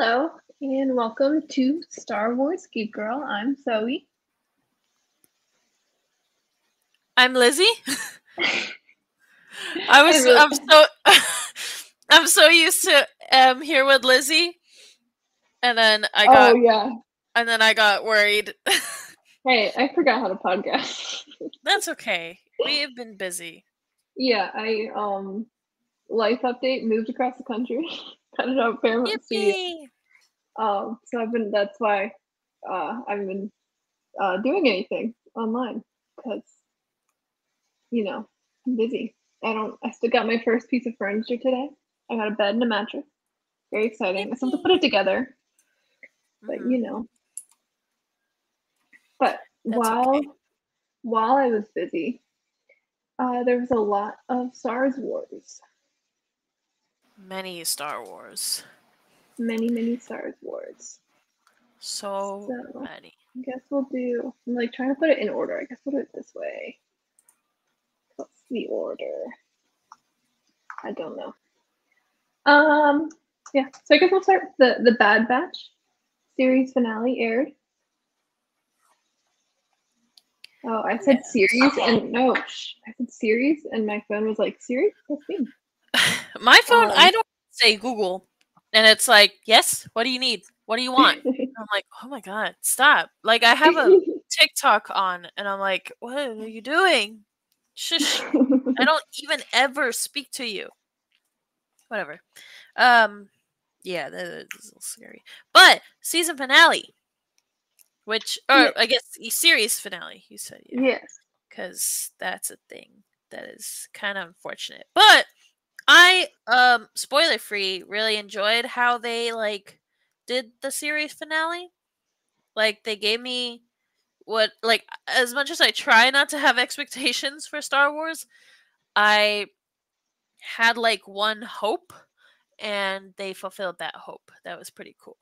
Hello, and welcome to Star Wars Geek Girl. I'm Zoe. I'm Lizzy. I really- I'm so used to here with Lizzy, and then I Oh got yeah. worried. Hey, I forgot how to podcast. That's okay. We have been busy. Yeah, I life update, moved across the country, got a job at Paramount Studio. Yippee! So that's why I haven't been doing anything online because I'm busy. I still got my first piece of furniture today. I got a bed and a mattress. Very exciting. I still have to put it together, but Mm-hmm. But That's okay. while I was busy, there was a lot of Star Wars. Many Star Wars. Many Star Wars. So So many. I guess I'm like trying to put it in order. I guess we'll do it this way. What's the order? I don't know. Yeah, so I guess we'll start with the Bad Batch series finale aired. Oh, I said series and no, I said series and my phone was like, Siri, what's me? My phone, I don't say Google, and it's like, yes, what do you need? What do you want? I'm like, oh my god, stop. Like, I have a TikTok on, and I'm like, what are you doing? Shush. I don't even ever speak to you. Whatever. Yeah, that is a little scary. But season finale, Yeah. I guess series finale, you said, yeah. Yes. Because that's a thing that is kind of unfortunate. But I, spoiler free, really enjoyed how they, like, did the series finale. Like, they gave me as much as I try not to have expectations for Star Wars, I had, like, one hope, and they fulfilled that hope. That was pretty cool.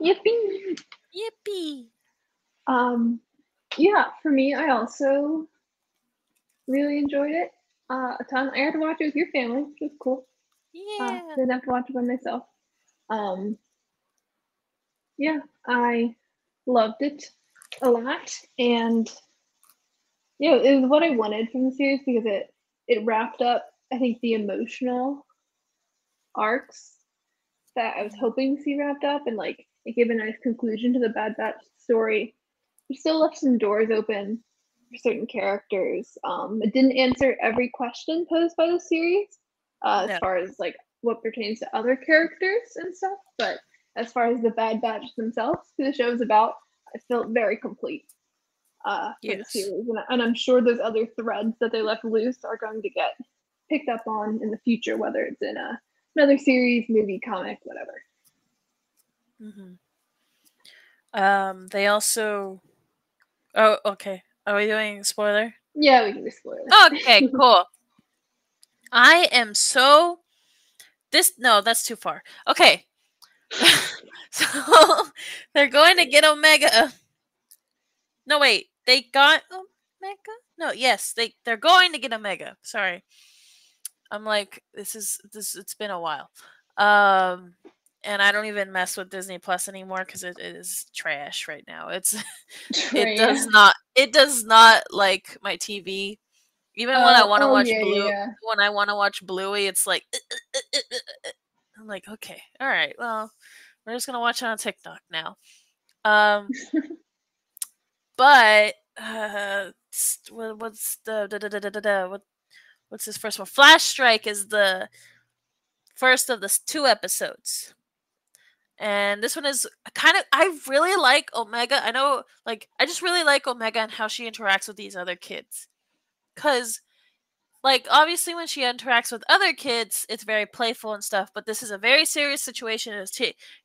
Yippee! Yippee! Yeah, for me, I also really enjoyed it a ton. I had to watch it with your family, which was cool. Yeah. Didn't have to watch it by myself. Um, yeah, I loved it a lot, and yeah, it was what I wanted from the series because it wrapped up, I think, the emotional arcs that I was hoping to see wrapped up, and like it gave a nice conclusion to the Bad Batch story. It still left some doors open for certain characters. It didn't answer every question posed by the series, as No. far as like what pertains to other characters and stuff. But as far as the Bad Batch themselves, who the show is about, I felt very complete for the series, and I'm sure those other threads that they left loose are going to get picked up on in the future, whether it's in another series, movie, comic, whatever. They also. Oh, okay. Are we doing spoiler? Yeah, we can do spoilers. Okay, cool. I am so. No, that's too far. Okay. So, they're going to get Omega. No, wait. They got Omega? No, yes. They're going to get Omega. Sorry. I'm like, it's been a while. And I don't even mess with Disney Plus anymore because it is trash right now. It does not like my TV. Even when I want to watch yeah. when I want to watch Bluey, it's like I'm like, okay, all right, well, we're just gonna watch it on TikTok now. Um, but what's what's this first one? Flash Strike is the first of the two episodes. And this one is I really like Omega. I know, like, I just really like Omega and how she interacts with these other kids. Because, like, obviously when she interacts with other kids, it's very playful and stuff, but this is a very serious situation.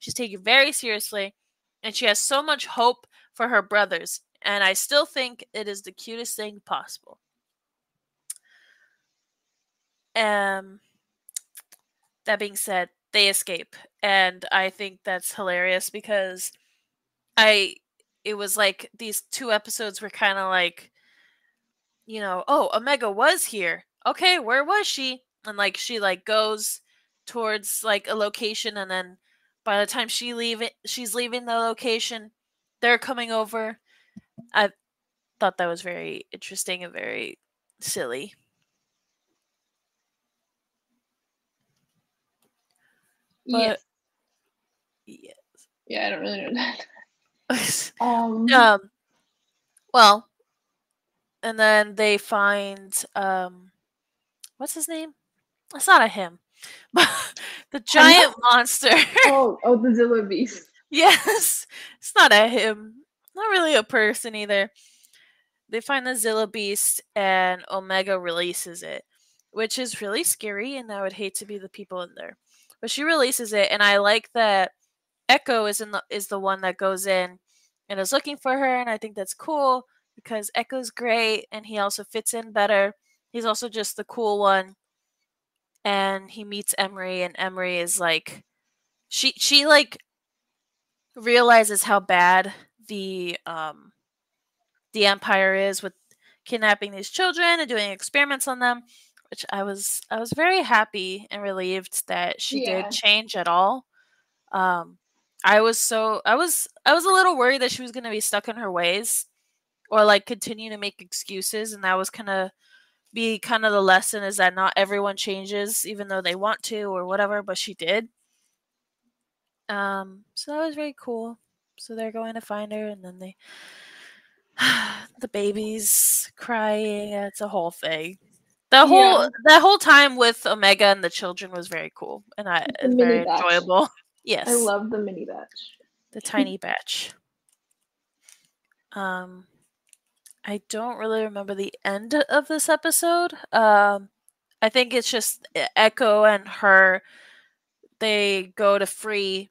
She's taken very seriously, and she has so much hope for her brothers. And I still think it is the cutest thing possible. That being said, they escape. And I think that's hilarious because it was like these two episodes were kind of like, oh, Omega was here. Okay, where was she? And like she like goes towards like a location, and then by the time she's leaving the location, they're coming over. I thought that was very interesting and very silly. Yes. But yeah. Yeah, I don't really know that. um well, and then they find what's his name? It's not a him. But the Henna? giant monster. Oh, the Zilla Beast. Yes. It's not a him. Not really a person either. They find the Zilla Beast and Omega releases it, which is really scary, and I would hate to be the people in there. But she releases it, and I like that Echo is the one that goes in and is looking for her, and I think that's cool because Echo's great, and he also fits in better. He's also just the cool one, and he meets Emery, and Emery is like, she like realizes how bad the Empire is with kidnapping these children and doing experiments on them, which I was very happy and relieved that she did Yeah. change at all. Um, I was a little worried that she was gonna be stuck in her ways or like continue to make excuses, and that was kind of the lesson is that not everyone changes even though they want to or whatever, but she did. So that was very cool. So they're going to find her, and then they the baby's crying. It's a whole thing. The whole Yeah. that whole time with Omega and the children was very cool, and The it's mini very batch. enjoyable. I Yes, love the mini batch. the tiny batch. Um, I don't really remember the end of this episode. I think it's just Echo and her. They go to free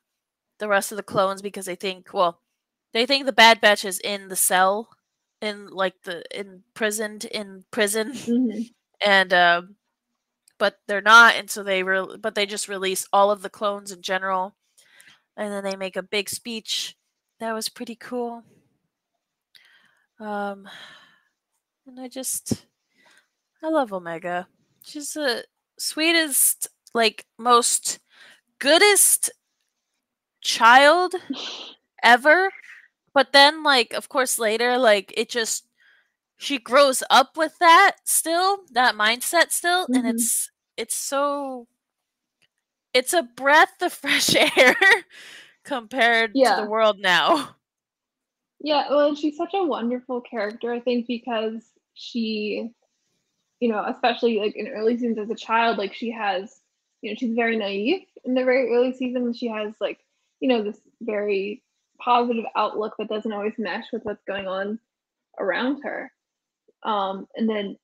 the rest of the clones because they think the Bad Batch is in the cell, in like the imprisoned in prison, Hmm. and but they're not, and so but they just release all of the clones in general, and then they make a big speech. That was pretty cool. Um, and I love Omega. She's the sweetest, like most goodest child ever. But then, like, of course, later, like it just she grows up with that mindset still, and Hmm. it's so it's a breath of fresh air compared to the Yeah. world now. Yeah. Well, she's such a wonderful character, I think, because she, especially like in early seasons as a child, like she has, she's very naive in the very early seasons. She has like, this very positive outlook that doesn't always mesh with what's going on around her. And then,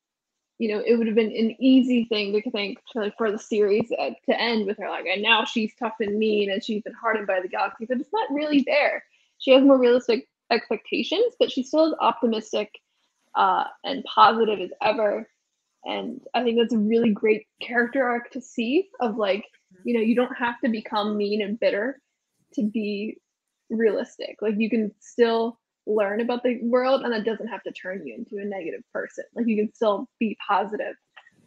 it would have been an easy thing to think for the series to end with her like, and now she's tough and mean and she's been hardened by the galaxy, but it's not really there. She has more realistic expectations, but she's still as optimistic and positive as ever. And I think that's a really great character arc to see of like, you don't have to become mean and bitter to be realistic. Like you can still learn about the world and that doesn't have to turn you into a negative person. Like you can still be positive.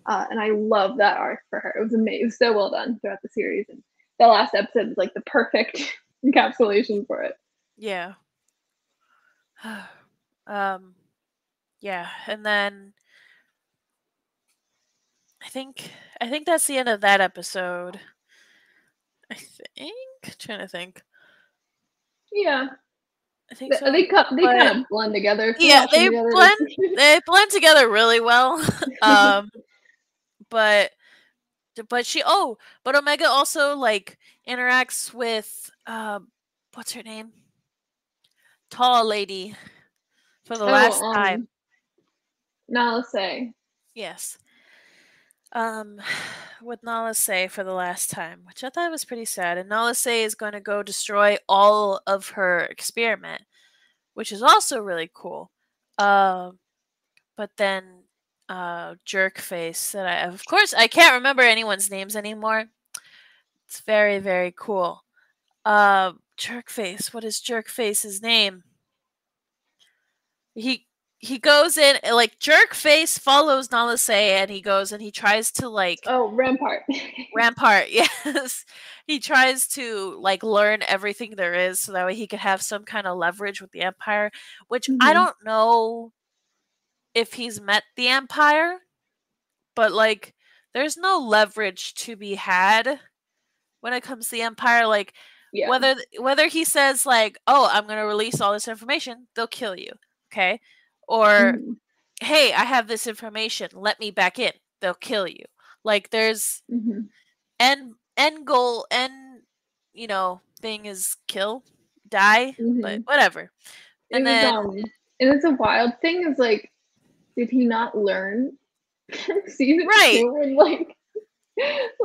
And I love that arc for her. It was amazing. It was so well done throughout the series. And the last episode is like the perfect encapsulation for it. Yeah. um yeah, and then I think that's the end of that episode. I think. Trying to think. Yeah. I think so. They kind But of blend together. If you yeah, watch them together, they blend together really well. um but but Omega also like interacts with what's her name? Tall lady for the oh, last time. now let's say, Yes. Um with Nala Se for the last time, which I thought was pretty sad. And Nala Se is going to go destroy all of her experiment, which is also really cool. But then Jerkface that I of course I can't remember anyone's names anymore. It's very, very cool. Jerkface, what is Jerkface's name? He he goes in, like, Jerkface follows Nalase, and he goes and he tries to, like, Oh, Rampart. Rampart, yes. He tries to, like, learn everything there is so that way he could have some kind of leverage with the Empire, which I Mhm. don't know if he's met the Empire, but, like, there's no leverage to be had when it comes to the Empire. Like, Yeah. whether he says, like, "Oh, I'm gonna release all this information," they'll kill you, okay? Or, Mhm. "Hey, I have this information. Let me back in." They'll kill you. Like, there's Mhm. end goal, thing is kill, die, but Mhm. whatever. It And was then and it's a wild thing is like, did he not learn from season right, 2 and like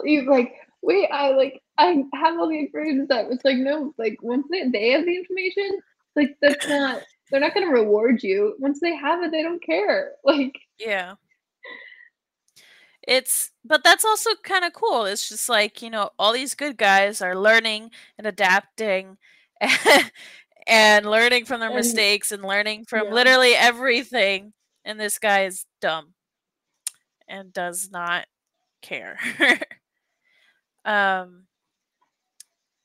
he's like, wait, I have all the information stuff. It's like no, like once they have the information, like that's not they're not gonna reward you. Once they have it, they don't care. Like yeah. But that's also kind of cool. It's just like, all these good guys are learning and adapting and learning from their and mistakes and learning from yeah. literally everything. And this guy is dumb and does not care. um,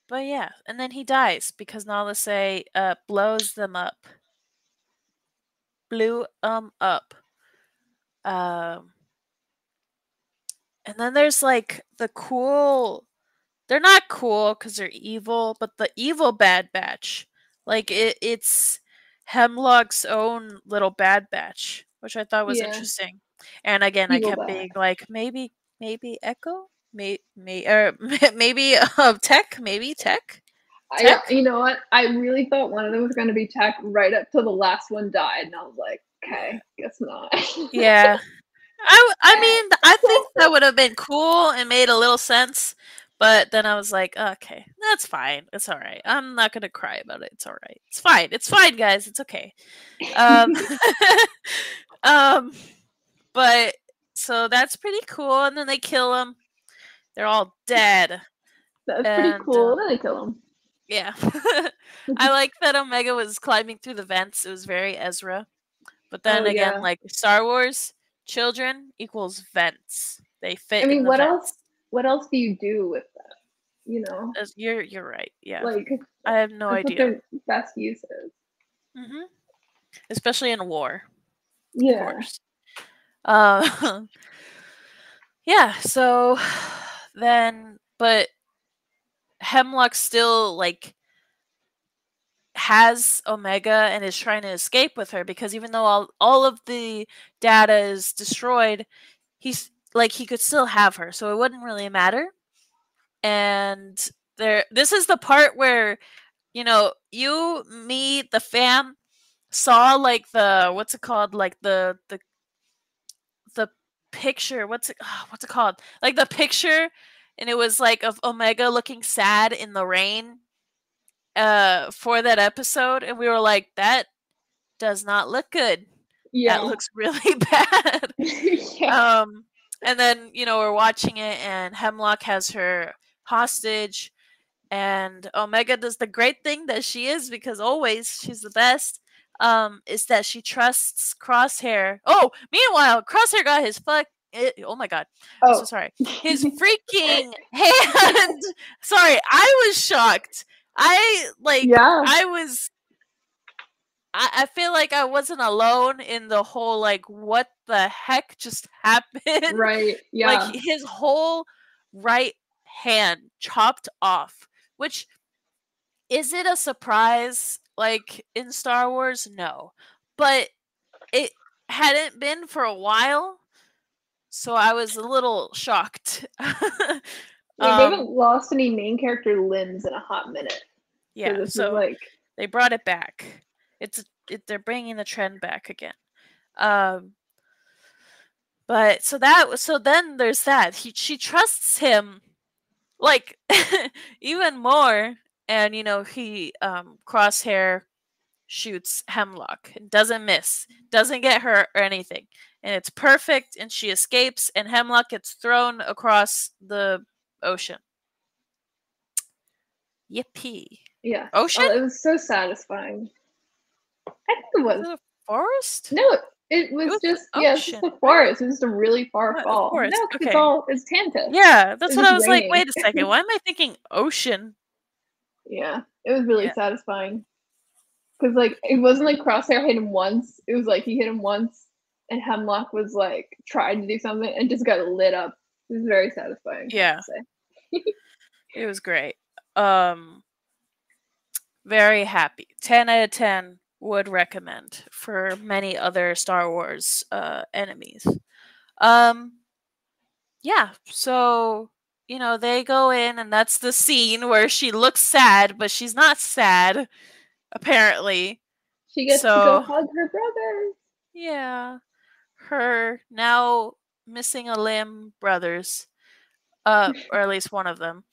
but yeah, and then he dies because Nalase blows them up. Blew up. Um, and then there's like the cool. They're not cool because they're evil, but the evil Bad Batch, like it's Hemlock's own little Bad Batch, which I thought was Yeah. interesting. And again, I Evil kept bad. being like, maybe Echo, or maybe Yeah, Tech. you know what? I really thought one of them was gonna be Tech right up till the last one died, and I was like, okay, guess not. Yeah, I mean, I think that would have been cool and made a little sense. But then I was like, okay, that's fine. It's all right. I'm not gonna cry about it. It's all right. It's fine. It's fine, guys. It's okay. Um, um, but so that's pretty cool. And then they kill him. They're all dead. That's pretty And cool. Then I kill him. yeah, I like that Omega was climbing through the vents. It was very Ezra. But Oh then again, yeah. like Star Wars, children equals vents. They I fit in mean, the vents. what else do you do with that? You know? You're right. Yeah, Like I have no that's what idea. their best use is. Hmm. Especially in war, of Yeah. course. Uh, yeah. So then, but Hemlock still like has Omega and is trying to escape with her because even though all of the data is destroyed, he's like he could still have her, so it wouldn't really matter. And this is the part where you, me, the fam saw like the what's it called, like the picture. What's it called? Like the picture, and it was like of Omega looking sad in the rain for that episode, and we were like, that does not look good. That Yeah. looks really bad. Yeah. um and then we're watching it, and Hemlock has her hostage, and Omega does the great thing that she is, because always she's the best. Is that she trusts Crosshair. Oh, meanwhile, Crosshair got oh my god, I'm so Oh. sorry. His freaking hand. Sorry, I was shocked. I like. Yeah. I was. I feel like I wasn't alone in the whole like what the heck just happened. Right. Like Yeah. his whole right hand chopped off, which is it a surprise like in Star Wars? No. But it hadn't been for a while, so I was a little shocked. Yeah, they um haven't lost any main character limbs in a hot minute. So yeah, this is so like they brought it back. They're bringing the trend back again. Um but so then there's that. She trusts him like even more, and he Crosshair shoots Hemlock and doesn't miss, doesn't get hurt or anything. And it's perfect, and she escapes, and Hemlock gets thrown across the ocean. Yippee. yeah. Ocean? Oh, it was so satisfying. I think it was. forest? No, it It was was just an yeah, it's just ocean, a right? forest. It was just a really far A fall. No, forest. 'cause Okay. it's Tanta. Yeah, It that's was what I just was like. raining. Wait a second. Why am I thinking ocean? Yeah, it was really Yeah. satisfying because like it wasn't like Crosshair hit him once. It was like he hit him once, and Hemlock was like tried to do something and just got lit up. It was very satisfying, I have Yeah. to say. It was great. Um, very happy. 10 out of 10 would recommend for many other Star Wars enemies. Um, yeah, so they go in and that's the scene where she looks sad, but she's not sad apparently. She gets to go So, hug her brothers. yeah, her now missing a limb brothers, or at least one of them.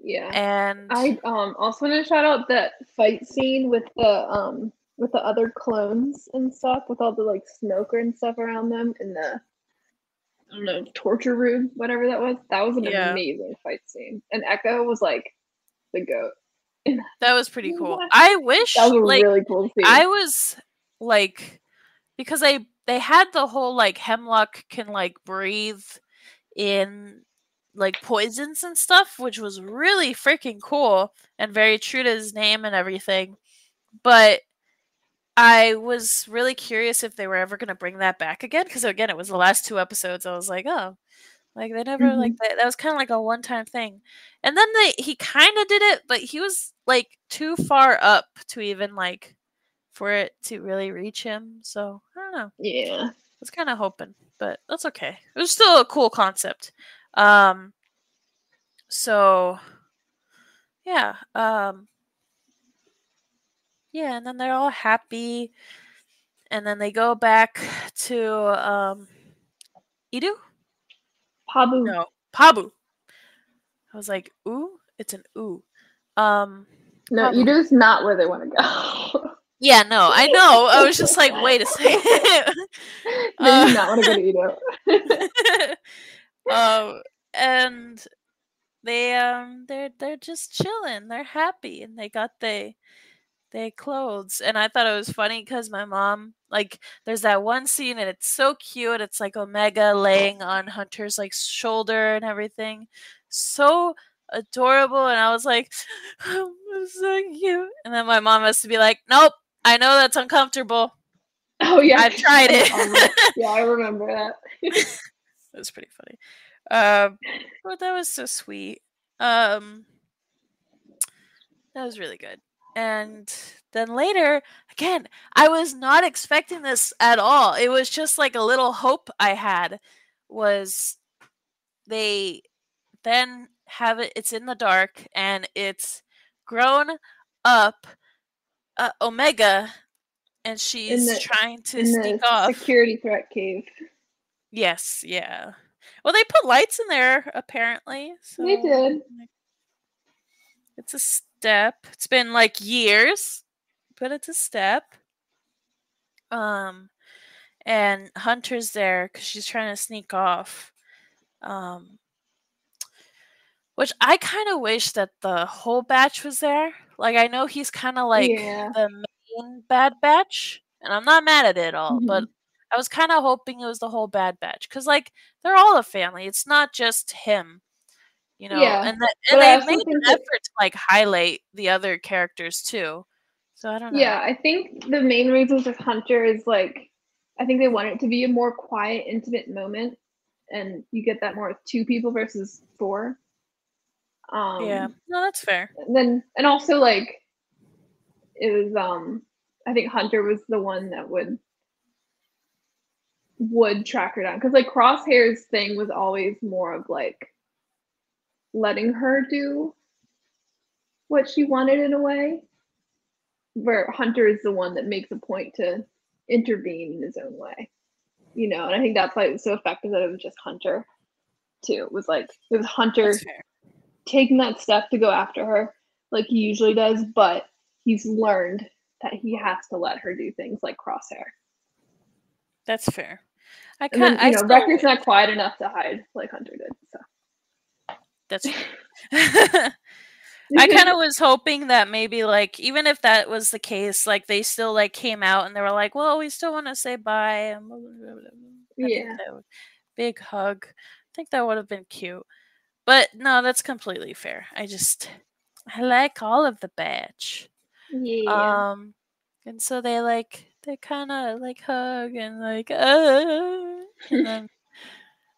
Yeah. And I also want to shout out that fight scene with the other clones and stuff, with all the like smoker and stuff around them in the I don't know, torture room, whatever that was. That was an yeah, amazing fight scene. And Echo was like the goat. that was pretty That cool. I was wish a like really cool scene. I was like because they had the whole like Hemlock can like breathe in like poisons and stuff, which was really freaking cool and very true to his name and everything. But I was really curious if they were ever going to bring that back again because again, it was the last two episodes. I was like, oh, like they never like Hmm. that was kind of like a one-time thing. And then he kind of did it, but he was like too far up to even like for it to really reach him. So, I don't know. I Yeah. was kind of hoping, but that's okay. It was still a cool concept. Um so yeah, yeah, and then they're all happy and then they go back to Idu? Pabu. No, Pabu. I was like, ooh, it's an ooh. Um No, Pabu. Ido's not where they want to go. Yeah, no, I know. I was just like, wait a second. They do uh, not want to go to Ido. and they're just chilling. They're happy, and they got they clothes. And I thought it was funny because my mom like there's that one scene and it's so cute. It's like Omega laying on Hunter's like shoulder and everything, so adorable. And I was like, oh, it's so cute. And then my mom has to be like, nope, I know that's uncomfortable. Oh yeah, I've tried it. yeah, I remember that. It was pretty funny. But that was so sweet. Um, that was really good. And then later, again, I was not expecting this at all. It was just like a little hope I had was they then have it's in the dark and it's grown up Omega and in she's the trying to in sneak the off. security threat cave. Yes, yeah. Well, they put lights in there apparently, They so did. it's a step. It's been like years, but it's a step. Um, and Hunter's there because she's trying to sneak off. Um, which I kind of wish that the whole batch was there. Like I know he's kind of like Yeah. the main bad batch, and I'm not mad at it at all. But Hmm. I was kind of hoping it was the whole bad batch because like they're all a family. It's not just him. Yeah. And But I they made also think an that effort to like highlight the other characters too. So I don't know. yeah, I think the main reason for Hunter is like I think they want it to be a more quiet, intimate moment, and you get that more with two people versus four. Yeah, Um, no, that's fair. and also like it was I think Hunter was the one that would track her down because like Crosshair's thing was always more of like letting her do what she wanted in a way, where Hunter is the one that makes a point to intervene in his own way, and I think that's why it was so effective that it was just Hunter too. It was like it was That's Hunter fair. taking that step to go after her like he usually does, but he's learned that he has to let her do things like Crosshair. That's fair. And then, I still Rector's wish. not quiet enough to hide like Hunter did. So That's true. I kind of was hoping that maybe like even if that was the case, like they still like came out and they were like, "Well, we still want to say bye." And blah, blah, blah, blah, blah. I think Yeah. that would big hug. I think that would have been cute. But no, that's completely fair. I like all of the batch. Yeah. Um and so they kind of like hug and like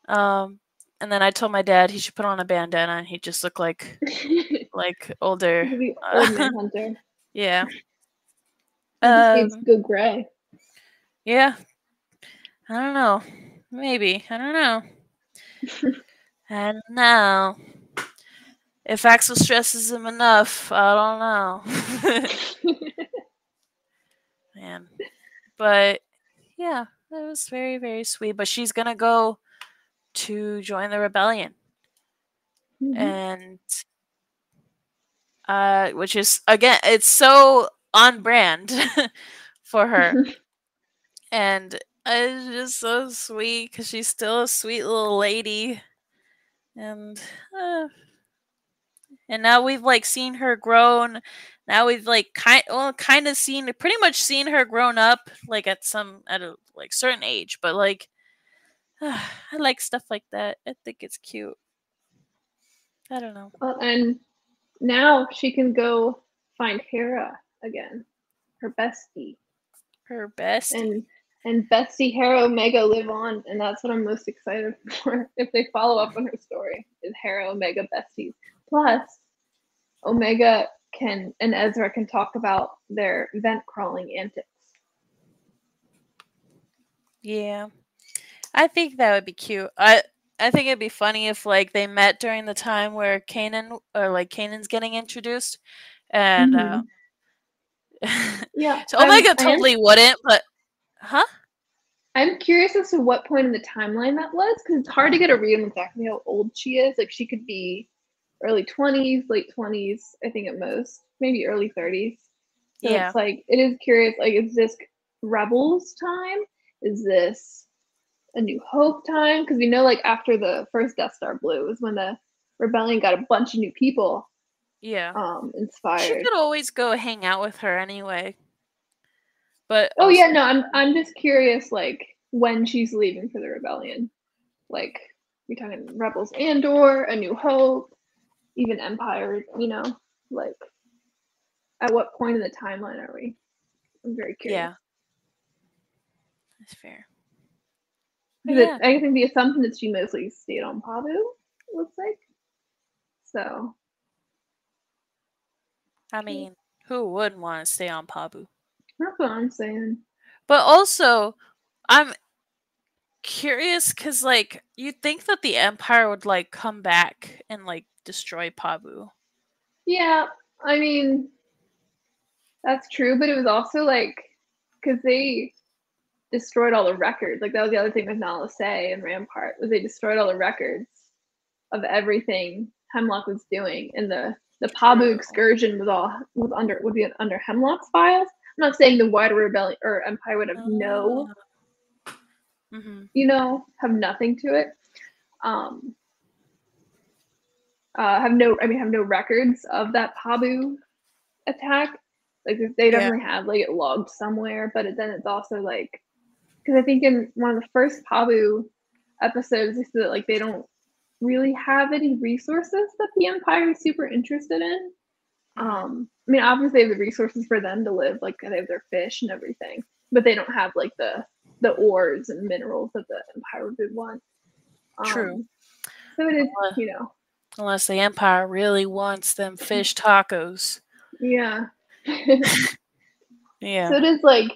um and then I told my dad he should put on a bandana and he just looked like older. The old man hunter. Yeah. He just needs to Um go gray. yeah, I don't know. Maybe. I don't know. I don't know. If Axel stresses him enough, I don't know. Man. But yeah, that was very, very sweet. But she's gonna go to join the rebellion. And which is again it's so on brand for her. And it's just so sweet because she's still a sweet little lady. And uh, and now we've like seen her grown. Now we've like kind of seen pretty much seen her grown up like at a like certain age, but like I like stuff like that. I think it's cute. I don't know. And now she can go find Hera again, her bestie. Her bestie. And Bestie Hera Omega live on, and that's what I'm most excited for. If they follow up on her story, is Hera Omega besties. Plus, Omega and Ezra can talk about their vent crawling antics. Yeah. I think that would be cute. I think it'd be funny if like they met during the time where Kanan's getting introduced, and Yeah, so Omega totally wouldn't, but huh? I'm curious as to what point in the timeline that was because it's hard to get a read on exactly how old she is. Like she could be early 20s, late 20s, I think at most, maybe early 30s. So Yeah. it's like it is curious. Like, is this Rebels time? Is this A New Hope time? Because we know like after the first Death Star blew was when the rebellion got a bunch of new people Yeah. She inspired. could always go hang out with her anyway. But Oh yeah, also, no, I'm just curious like when she's leaving for the rebellion. Like we talking Rebels Andor, A New Hope, even Empire, like at what point in the timeline are we? I'm very curious. yeah, that's fair. But yeah, I think the assumption is she mostly stayed on Pabu, it looks like. So I mean, who wouldn't want to stay on Pabu? that's what I'm saying. But also, I'm curious because like you'd think that the Empire would like come back and like destroy Pabu. Yeah, I mean that's true, but it was also like because they destroyed all the records. Like that was the other thing with Nala Se and Rampart was they destroyed all the records of everything Hemlock was doing, and the Pabu excursion would be under Hemlock's files. I'm not saying the wider rebellion or Empire would have have nothing to it. Have no records of that Pabu attack. Like they definitely have like it logged somewhere, but then it's also like because I think in one of the first Pabu episodes they said that like they don't really have any resources that the Empire is super interested in. I mean, obviously they have the resources for them to live, like they have their fish and everything, but they don't have like the ores and minerals that the Empire would want. True. So it is, unless the Empire really wants them fish tacos. Yeah. Yeah. So it is like,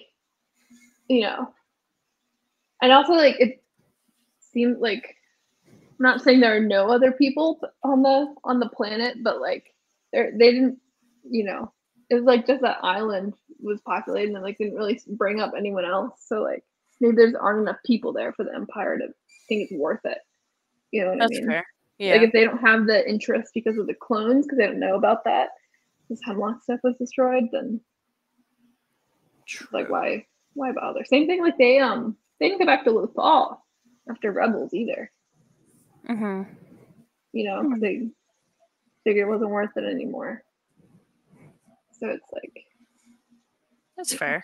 and also like it seems like I'm not saying there are no other people on the planet, but like they didn't, it was like just that island was populated and like didn't really bring up anyone else. So like maybe there aren't enough people there for the Empire to think it's worth it. You know what I mean? Fair. Yeah. Like if they don't have the interest because of the clones, because they don't know about that, this Hemlock stuff was destroyed, then like why bother? Same thing like they didn't go back to Lothal after Rebels either. Because they figured it wasn't worth it anymore. So it's like That's fair.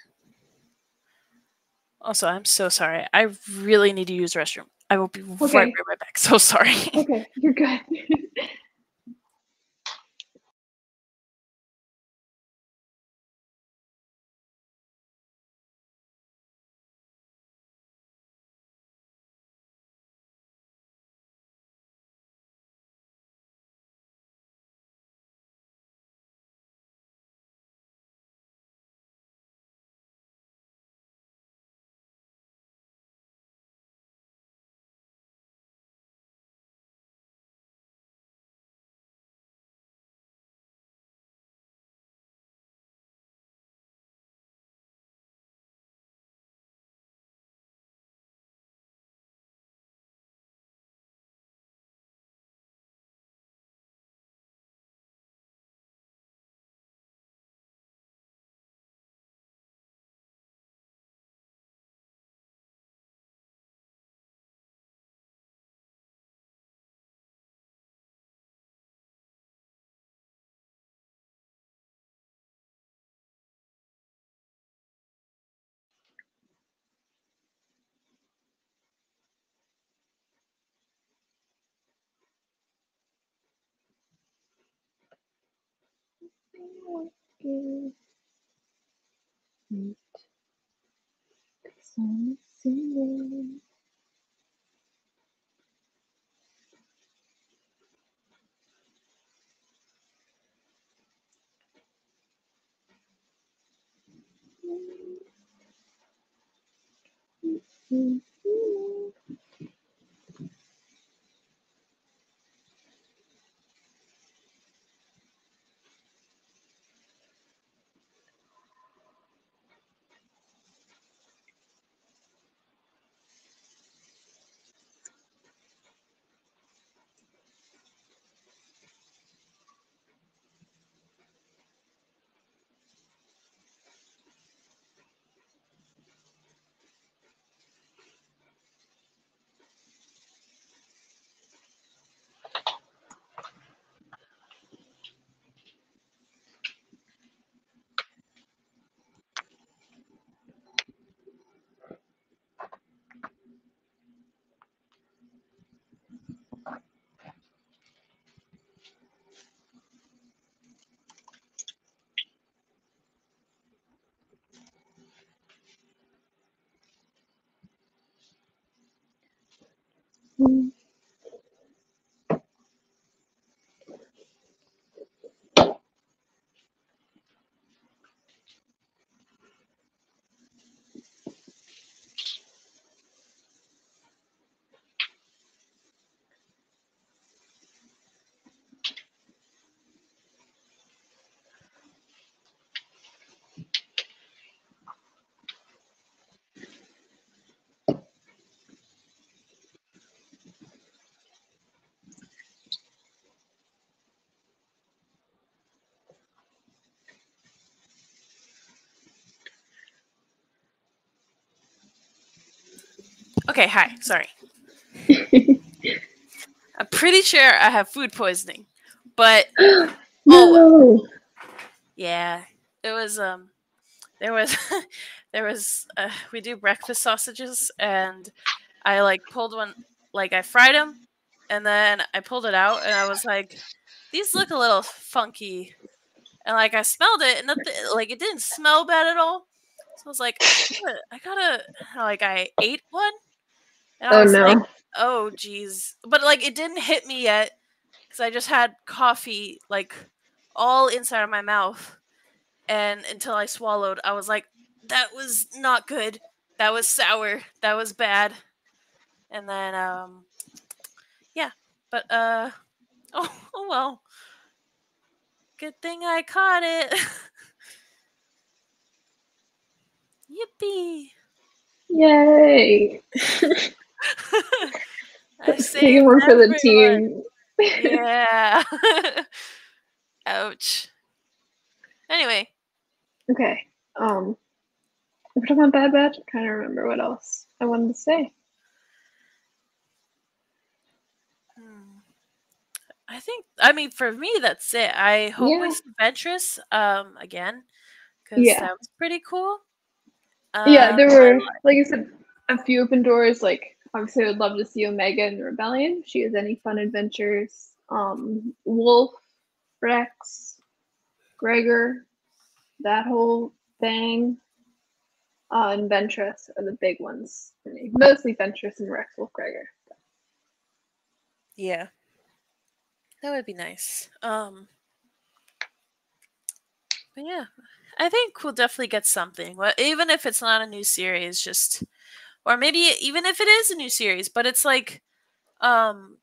Also, I'm so sorry. I really need to use the restroom. I will be right back. So sorry. Okay, you're good. Okay, hi. Sorry. I'm pretty sure I have food poisoning, but No. yeah, it was there was there was we do breakfast sausages, and I like pulled one, like I fried them, and then I pulled it out, and I was like, these look a little funky, and like I smelled it, and like it didn't smell bad at all. So I was like, I gotta like I ate one, and I Oh was like, no. oh geez, but like it didn't hit me yet because I just had coffee like all inside of my mouth, and until I swallowed, I was like, that was not good. That was sour. That was bad. And then yeah, but oh well. Good thing I caught it. Yippee! Yay. I Taking saved one for the everyone. team. Yeah. Ouch. Anyway. Okay. If we're talking about Bad Batch, I'm trying to remember what else I wanted to say. I mean, for me, that's it. I hope we Yeah. see Ventress again because Yeah. that was pretty cool. Yeah, there I were, like I said, a few open doors. Like, obviously, I would love to see Omega in the Rebellion. If she has any fun adventures. Wolf, Rex, Gregor, that whole thing. And Ventress are the big ones for me. Mostly Ventress and Rex Wolf Gregor. yeah, that would be nice. But yeah, I think we'll definitely get something. Well, even if it's not a new series, just or maybe even if it is a new series, but it's like um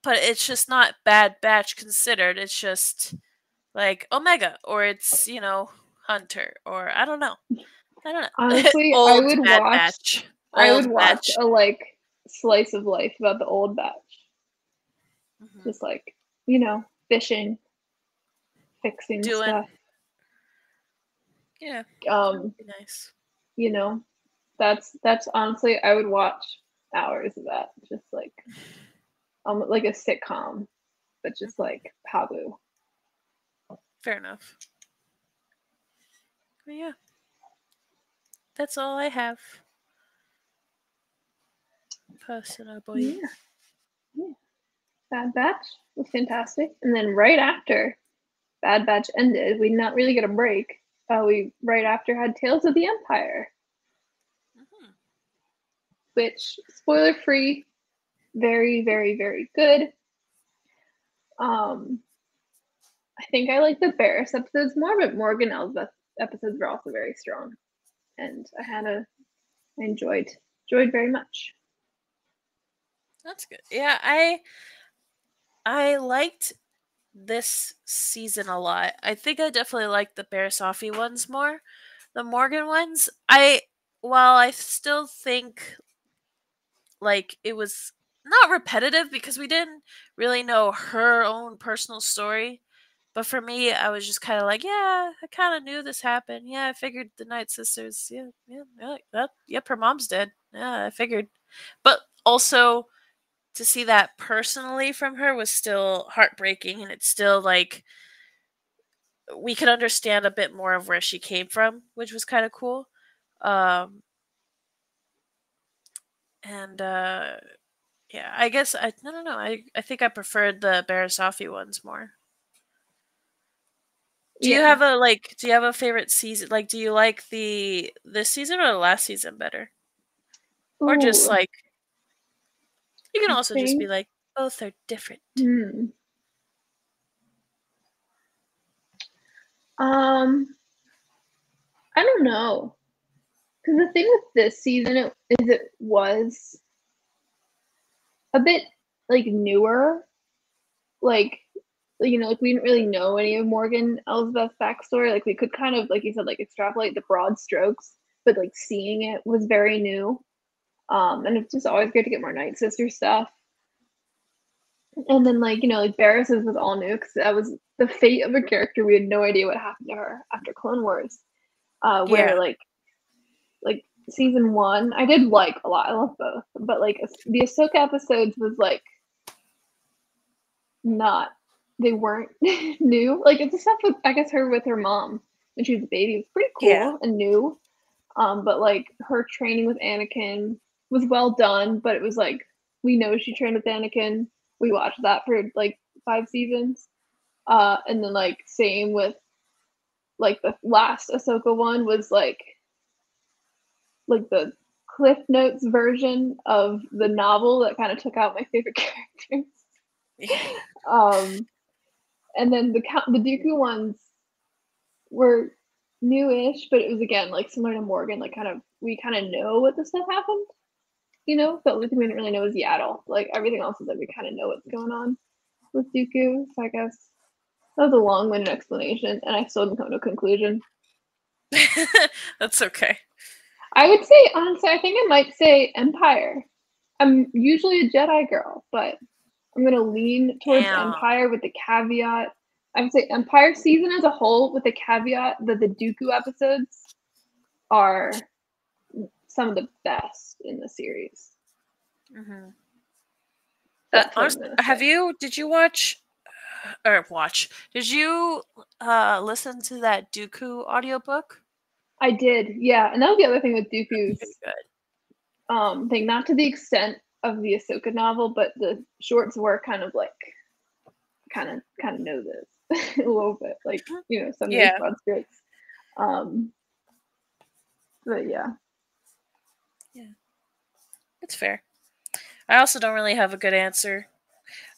but it's just not Bad Batch considered. It's just like Omega or it's, Hunter or I don't know. I don't know. Honestly, Old Bad Batch. I Old would watch Batch. a like slice of life about the old batch. Hmm. Just like, fishing, fixing Doing stuff. yeah, that would Um, be nice. you know, that's honestly I would watch hours of that. Just like a sitcom, but just Hmm. like Pabu. Fair enough. But yeah, that's all I have. Personally. Yeah, yeah. Bad Batch was fantastic. And then right after Bad Batch ended, we did not really get a break. We right after had Tales of the Empire, Hmm. which spoiler free, very, very, very good. Um, I think I like the Barris episodes more, but Morgan Elsbeth episodes were also very strong, and I enjoyed very much. That's good. Yeah, I liked this season a lot. I think I definitely like the Barasafi ones more. The Morgan ones, while I still think like it was not repetitive because we didn't really know her own personal story. But for me, I was just kind of like, yeah, I kind of knew this happened. Yeah, I figured the Night Sisters. Yeah, yeah, yeah, that. Yep, her mom's dead. Yeah, I figured. But also to see that personally from her was still heartbreaking, and it's still like we could understand a bit more of where she came from, which was kind of cool. Um, and yeah, I guess I don't know. I think I preferred the Barasafi ones more. Yeah. Do you have a favorite season? Like do you like the this season or the last season better? Or just Ooh, like you can I also just be think. like both are different. Hmm. Um, I don't know. Because the thing with this season is it was a bit like newer. Like, like we didn't really know any of Morgan Elsbeth's backstory. Like we could kind of, like you said, like extrapolate the broad strokes, but like seeing it was very new. And it's just always good to get more Night Sister stuff. And then like Barris's was all new because that was the fate of a character. We had no idea what happened to her after Clone Wars. Where Yeah. like season one, I did like a lot. I love both, but like the Ahsoka episodes was like not. They weren't new. Like it's the stuff with I guess her with her mom when she was a baby was pretty Yeah. cool and new. But like her training with Anakin was well done, but it was like we know she trained with Anakin. We watched that for like 5 seasons. And then like same with like the last Ahsoka one was like the Cliff Notes version of the novel that kind of took out my favorite characters. Um, and then the Dooku ones were newish, but it was again like similar to Morgan, like we kind of know what the stuff happened, but the only thing we didn't really know was Yaddle. Like everything else is like we kind of know what's going on with Dooku. So I guess that was a long-winded explanation, and I still didn't come to a conclusion. That's okay. I would say honestly, I think I might say Empire. I'm usually a Jedi girl, but I'm gonna lean towards Damn. Empire with the caveat. I would say Empire season as a whole, with the caveat that the Dooku episodes are some of the best in the series. Hmm. That's what I'm Honestly, gonna have say. you? Did you watch or watch? Did you listen to that Dooku audiobook? I did, yeah, and that was the other thing with Pretty Dooku's good. thing, not to the extent of the Ahsoka novel, but the shorts were kind of like kind of know this a little bit, like some of those Yeah, broad strokes. Um, but yeah, yeah, it's fair. I also don't really have a good answer.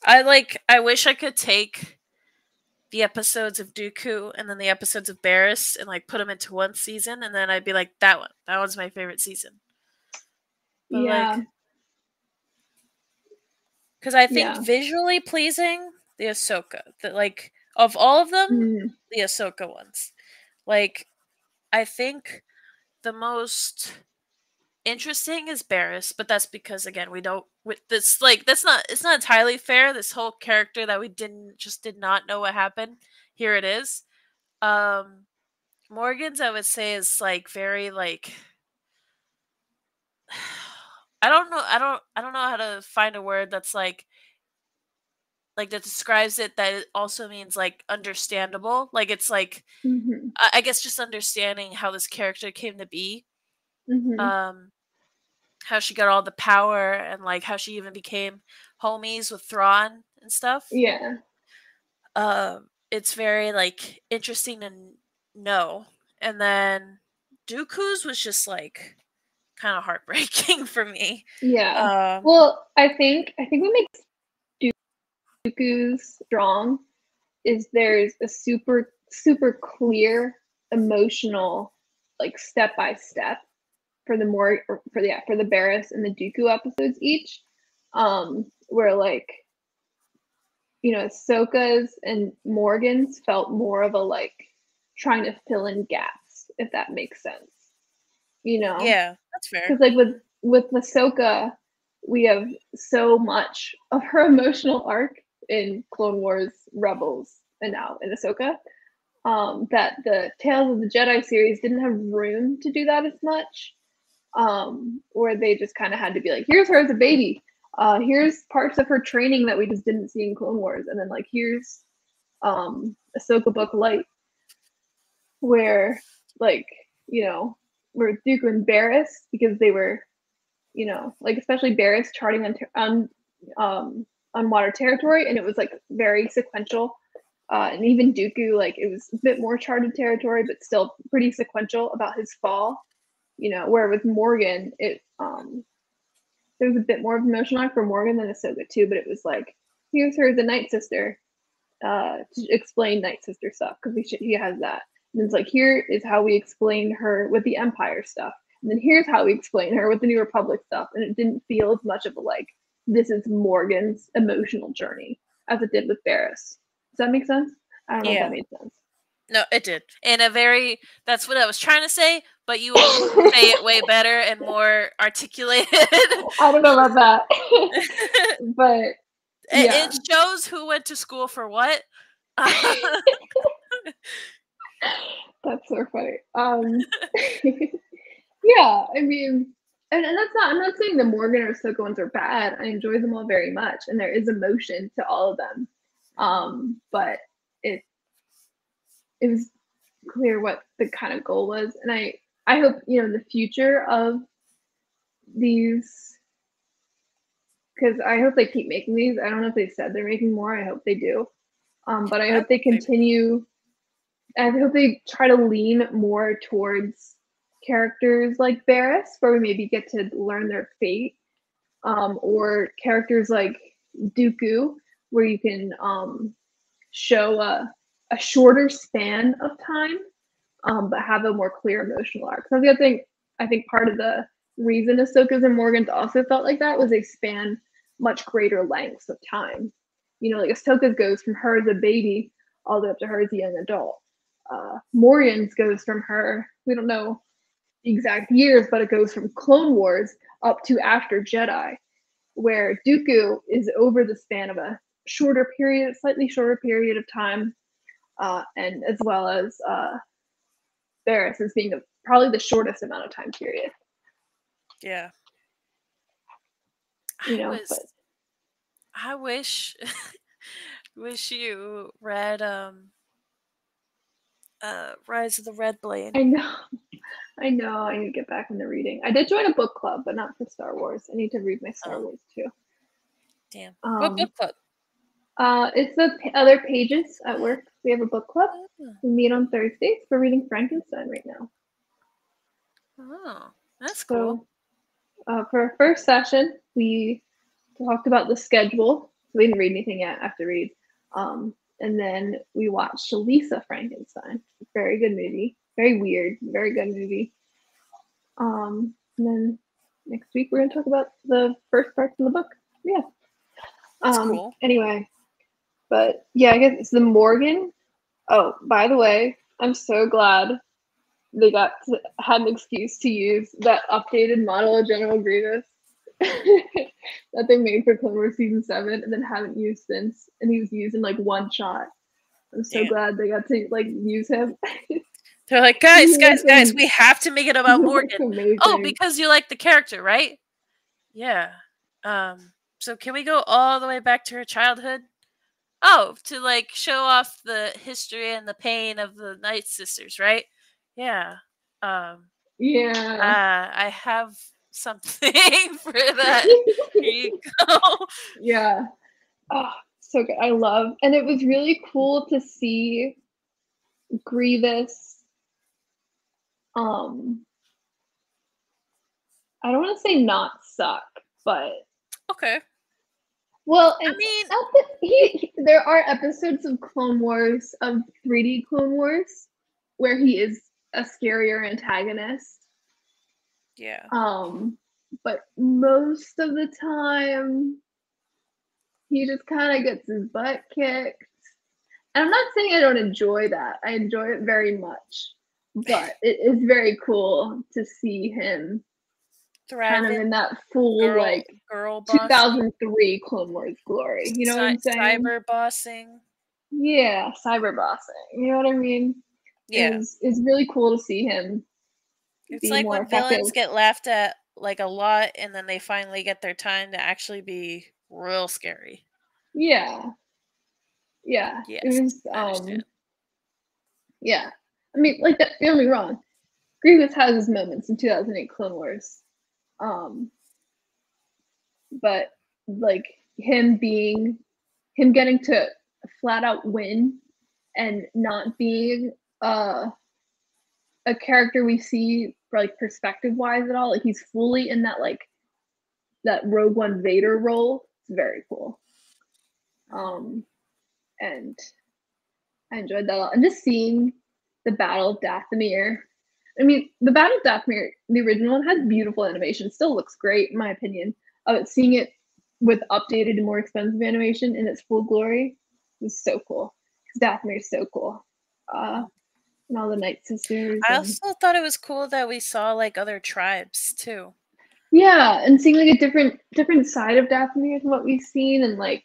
I wish I could take the episodes of Dooku and then the episodes of Barris and like put them into one season, and then I'd be like, that one's my favorite season. But yeah, like, because I think yeah, visually pleasing, the Ahsoka, that like of all of them, mm, the Ahsoka ones. Like, I think the most interesting is Barris, but that's because again we don't with this like that's not it's not entirely fair. This whole character that we did not know what happened. Here it is. Um Morgan's I would say is like very like I don't know how to find a word that's like that describes it that it also means like understandable. Like it's like hmm I guess just understanding how this character came to be. hmm Um how she got all the power and like how she even became homies with Thrawn and stuff. yeah, It's very like interesting to know. And then Dooku's was just like kind of heartbreaking for me. yeah. Um, Well, I think what makes Dooku's strong is there's a super clear emotional like step by step for the more for the Barris and the Dooku episodes each, where like Ahsoka's and Morgan's felt more of a like trying to fill in gaps, if that makes sense. You know, yeah, that's fair. because like with Ahsoka, we have so much of her emotional arc in Clone Wars, Rebels, and now in Ahsoka. That the Tales of the Jedi series didn't have room to do that as much. Where they just kind of had to be like, here's her as a baby. Here's parts of her training that we just didn't see in Clone Wars, and then like here's Ahsoka Book Light, where like where Dooku and Barris, because they were like especially Barris charting on water territory, and it was like very sequential. And even Dooku, like it was a bit more charted territory, but still pretty sequential about his fall. Where with Morgan, there was a bit more of emotional arc for Morgan than Ahsoka too, but it was like here's her as a Night Sister, to explain Night Sister stuff because he has that. And it's like here is how we explain her with the Empire stuff, and then here's how we explain her with the New Republic stuff. And it didn't feel as much of a like this is Morgan's emotional journey as it did with Barris. Does that make sense? I don't know if that Yeah. made sense. No, it did. In a very that's what I was trying to say, but you say it way better and more articulated. I don't know about that, but yeah, It shows who went to school for what. that's so funny. Yeah, I mean, and that's not. I'm not saying the Morgan or Ahsoka ones are bad. I enjoy them all very much, and there is emotion to all of them. But it it was clear what the kind of goal was, and I hope the future of these, because I hope they keep making these. I don't know if they said they're making more. I hope they do. But I I hope they hope they continue. I hope they try to lean more towards characters like Barris, where we maybe get to learn their fate, or characters like Dooku, where you can show a shorter span of time, but have a more clear emotional arc. So the other thing, I think part of the reason Ahsoka's and Morgan's also felt like that was they span much greater lengths of time. Like Ahsoka's goes from her as a baby all the way up to her as a young adult. Morgan's goes from her, we don't know the exact years, but it goes from Clone Wars up to after Jedi, where Dooku is over the span of a slightly shorter period of time, and as well as Barris as being probably the shortest amount of time period. yeah. I But was I wish you read Rise of the Red Blade. I know. I know. I need to get back into reading. I did join a book club, but not for Star Wars. I need to read my Star Oh, Wars too. damn. What Um, book club? it's the other pages at work. We have a book club. Oh, We meet on Thursdays. We're reading Frankenstein right now. oh, that's cool. So for our first session, we talked about the schedule. So we didn't read anything yet. I have to read. And then we watched Lisa Frankenstein. Very good movie. Very weird. Very good movie. And then next week we're gonna talk about the first parts of the book. Yeah. That's cool. Anyway, but yeah, I guess it's the Morgan. Oh, by the way, I'm so glad they had an excuse to use that updated model of General Grievous that they made for Clone Wars season 7 and then haven't used since. And he was used in like one shot. I'm so glad they got to like use him. They're like, guys, we have to make it about Morgan. Oh, because you like the character, right? Yeah. So can we go all the way back to her childhood? Oh, to like show off the history and the pain of the Night Sisters, right? Yeah. Yeah. I have something for that. Here you go. Yeah. Oh, so good. I love, and it was really cool to see Grievous. I don't want to say not suck, but Okay. well, and I mean, not that there are episodes of Clone Wars, of 3D Clone Wars, where he is a scarier antagonist. yeah. But most of the time, he just kind of gets his butt kicked. And I'm not saying I don't enjoy that. I enjoy it very much. But it is very cool to see him kind of in that full girl 2003 Clone Wars glory. You know what I'm saying? Cyber bossing. Yeah, cyber bossing. You know what I mean? Yeah. It's really cool to see him. It's like when villains get laughed at like a lot and then they finally get their time to actually be real scary. Yeah. Yeah. Yes, it was I understand. Yeah. I mean, like that, don't get me wrong. Grievous has his moments in 2008 Clone Wars. But like him getting to flat out win and not being a character we see like perspective wise at all, like he's fully in that like that Rogue One Vader role. It's very cool. And I enjoyed that a lot. And just seeing the Battle of Dathomir. I mean, the Battle of Dathomir, the original one, has beautiful animation. It still looks great, in my opinion. Seeing it with updated and more expensive animation in its full glory was so cool. Because Dathomir is so cool. And all the Night Sisters. I also thought it was cool that we saw like other tribes too. Yeah, and seeing like a different side of Dathomir than what we've seen, and like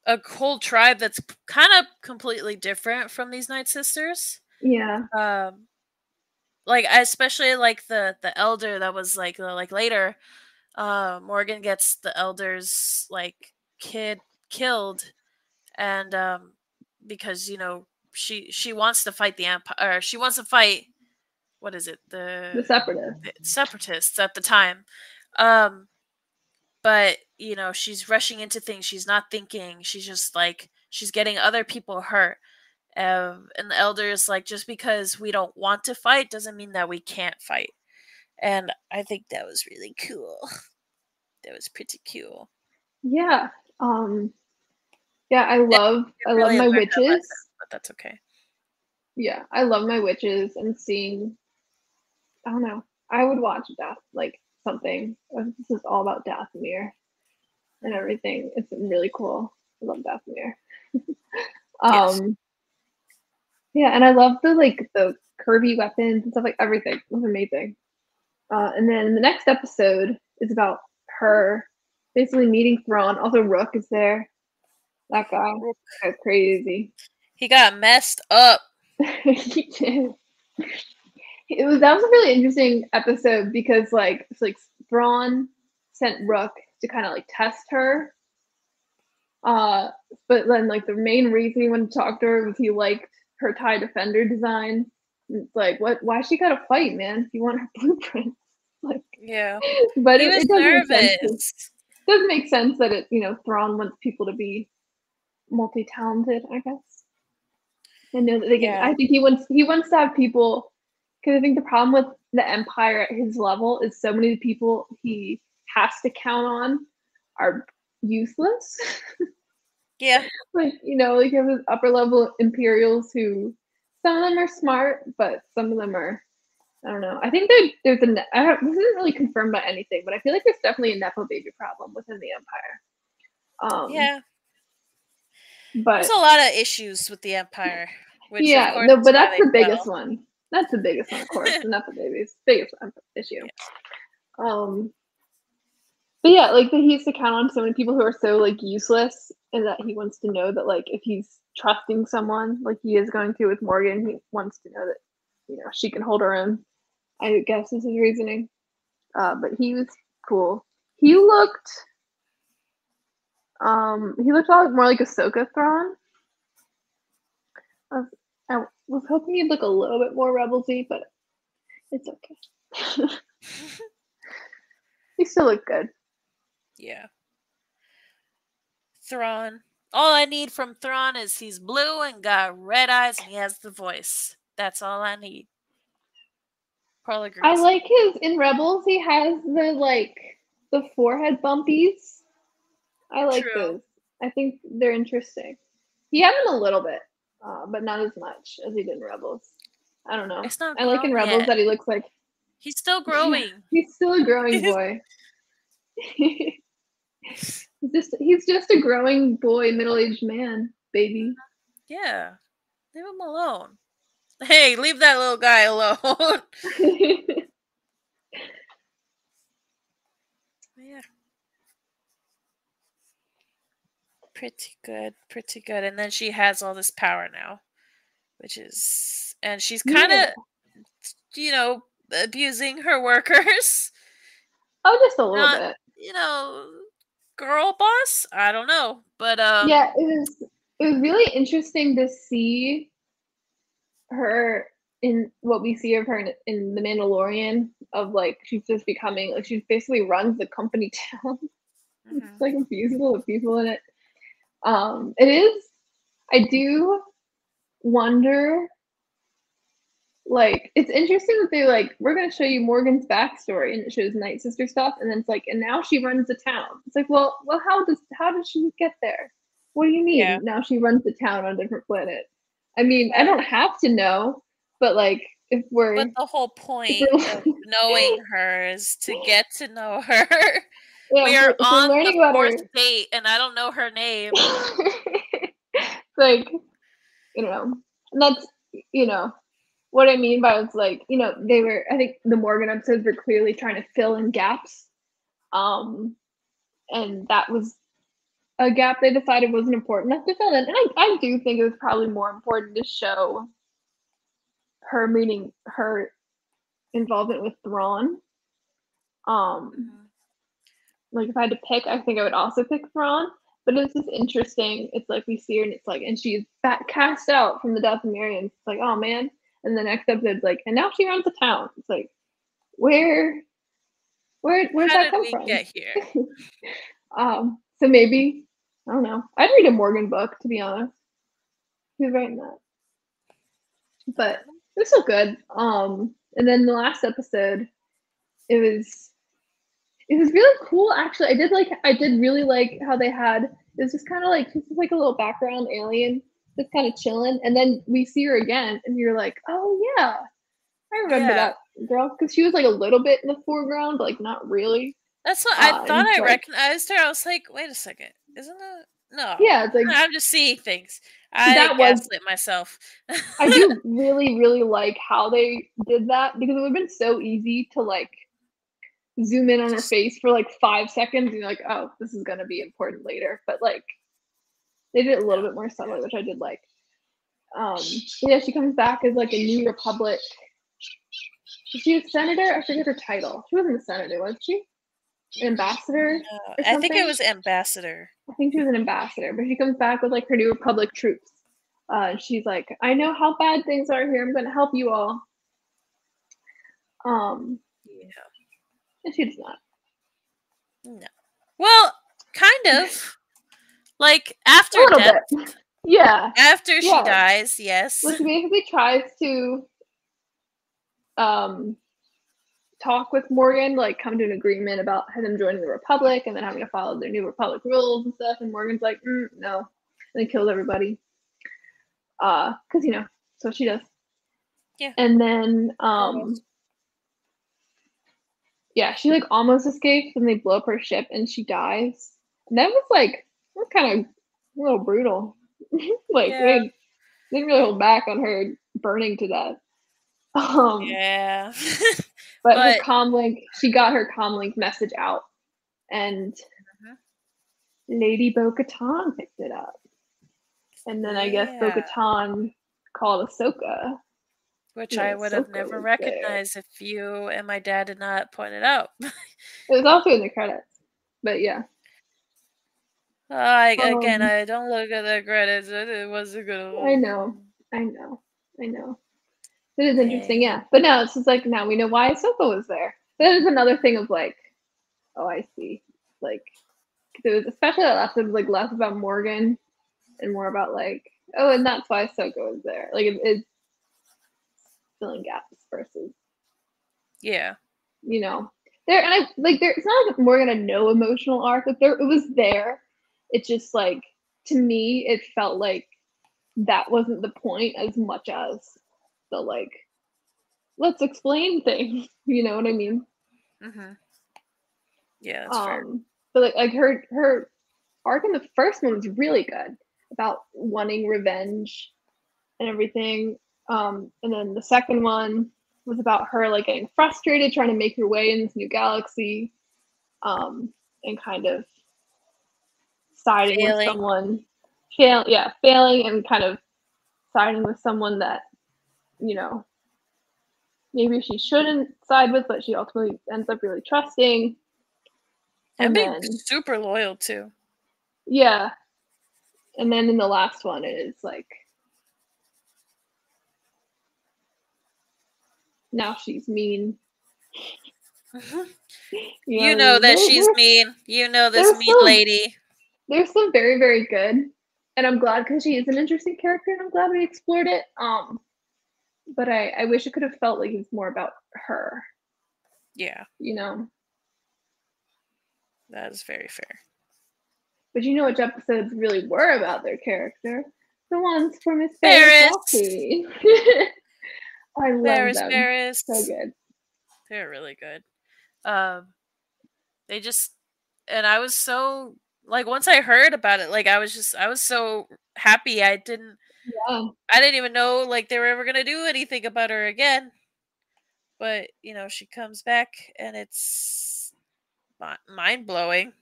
a whole tribe that's kind of completely different from these Night Sisters. Yeah. Like especially like the elder that was like later. Morgan gets the elder's like kid killed, and because she wants to fight the empire, or she wants to fight, what is it, the separatists at the time. But she's rushing into things, she's not thinking, she's just like she's getting other people hurt. And the elder is like, just because we don't want to fight doesn't mean that we can't fight. And I think that was really cool. That was pretty cool. Yeah. Yeah, I love my witches. Lesson, but that's okay. Yeah, I love my witches, and seeing, I don't know, I would watch something. This is all about Dathomir and everything. It's really cool. I love Dathomir. Yes. Yeah, and I love the curvy weapons and stuff, like everything. It was amazing. And then the next episode is about her basically meeting Thrawn. Also, Rook is there. That guy. That's crazy. He got messed up. He did. That was a really interesting episode because Thrawn sent Rook to kind of like test her But then like the main reason he wanted to talk to her was he liked her TIE Defender design. It's like, what? Why she got to fight, man? If you want her blueprint, like, Yeah. but He was it does make sense. nervous. It does make sense that Thrawn wants people to be multi-talented, I guess. I know that they can. Yeah. I think he wants to have people, because I think the problem with the Empire at his level is so many people he has to count on are useless. Yeah. Like you have his upper level Imperials who some of them are smart, but some of them are, I don't know. I think there's this isn't really confirmed by anything, but I feel like there's definitely a nepo baby problem within the Empire. Yeah. But there's a lot of issues with the Empire, which of course no, is but why that's they the biggest fell. one. That's the biggest one, of course. The nepo babies, biggest issue. Yeah. But yeah, like that he has to count on so many people who are so like useless, and that he wants to know that like if he's trusting someone, like he is going to with Morgan, he wants to know that she can hold her own. I guess is his reasoning. But he was cool. He looked a lot more like Ahsoka Thrawn. I was hoping he'd look a little bit more rebelsy, but it's okay. He still looked good. Yeah. Thrawn. All I need from Thrawn is he's blue and got red eyes and he has the voice. That's all I need. Carl agrees. I like in Rebels, he has the forehead bumpies. I like those. I think they're interesting. He had them a little bit, but not as much as he did in Rebels. I don't know. I like in Rebels that he looks like he's still growing. Yeah, he's still a growing boy. He's just a growing boy, middle-aged man, baby. Yeah. Leave him alone. Hey, leave that little guy alone. Yeah. Pretty good. Pretty good. And then she has all this power now. And she's kind of, abusing her workers. Oh, just a little bit. Girl boss? I don't know. But yeah, it was really interesting to see her in what we see of her in The Mandalorian, of like she's just becoming like she basically runs the company town. It's like abusable with people in it. It is. I do wonder. Like it's interesting that they we're gonna show you Morgan's backstory, and it shows Night Sister stuff, and then it's like, and now she runs the town. It's like, well, how did she get there? What do you mean? Yeah. Now she runs the town on a different planet. I mean, I don't have to know, but if we're But the whole point of knowing her is to get to know her. Yeah, we are on learning the fourth date, and I don't know her name. It's and that's what I mean by it's they were, I think the Morgan episodes were clearly trying to fill in gaps. And that was a gap they decided wasn't important enough to fill in. And I do think it was probably more important to show her meeting her involvement with Thrawn. If I had to pick, I think I would also pick Thrawn. But it's just interesting. It's like we see her and it's like, and she's cast out from the Death of Marion. It's like, oh man. And the next episode's like, and now she runs the town. It's like, where's that come from? Get here? So maybe, I don't know. I'd read a Morgan book, to be honest. Who's writing that? But it was so good. And then the last episode, it was really cool. Actually, I did really like how they had. It was just kind of like a little background alien, just kind of chilling, and then we see her again, and you're like, oh yeah, I remember that girl, because she was a little bit in the foreground, but not really. That's what I thought. I recognized her. I was like, wait a second, isn't it? No. Yeah, it's I'm just seeing things. I gaslit myself. I do really, really like how they did that, because it would have been so easy to zoom in on her face for 5 seconds and you're like, oh, this is gonna be important later. But they did it a little bit more subtly, which I did like. Yeah, she comes back as a New Republic. Was she a senator? I forget her title. She wasn't a senator, was she? Ambassador? I think it was ambassador. I think she was an ambassador, but she comes back with like her New Republic troops. She's like, I know how bad things are here. I'm going to help you all. Yeah. And she does not. No. Well, kind of. Like after A little death. bit. Yeah. After she dies, yes. Well, she basically tries to talk with Morgan, like come to an agreement about them joining the Republic and then having to follow their new Republic rules and stuff. And Morgan's like, no, and then kills everybody. Because so she does. Yeah. And then yeah, she like almost escapes and they blow up her ship and she dies. And that was kind of a little brutal. Like they didn't really hold back on her burning to death. Yeah. But her comlink, she got her comlink message out, and Lady Bo-Katan picked it up. And then I guess Bo-Katan called Ahsoka. Which I would have never recognized if you and my dad did not point it out. It was also in the credits, but yeah. Again, I don't look at the credits. It was a good one. I know. It is interesting, yeah. But now it's just like, now we know why Ahsoka was there. That is another thing of like, oh, I see. Like, it was, especially that last episode, like less about Morgan and more about like, oh, and that's why Ahsoka was there. Like, it's filling gaps versus, yeah, there, and it's not like Morgan had no emotional arc. Like it was there. It's just like, to me, it felt like that wasn't the point as much as the like, let's explain things. You know what I mean? Yeah, that's fair. But like her arc in the first one was really good about wanting revenge and everything. And then the second one was about her like getting frustrated, trying to make her way in this new galaxy, and kind of siding with someone, failing and kind of siding with someone that, maybe she shouldn't side with, but she ultimately ends up really trusting. And being super loyal too. Yeah. And then in the last one, it is like, now she's mean. You know that she's mean. You know this mean lady. There's some very, very good. And I'm glad because she is an interesting character and I'm glad we explored it. But I wish it could have felt like it was more about her. Yeah. That is very fair. But you know which episodes really were about their character? The ones for Miss Ferris. I love them. Ferris. So good. They're really good. They just, and I was so, like, once I heard about it, like, I was so happy. I didn't even know, like, they were ever going to do anything about her again. But, she comes back and it's mind-blowing.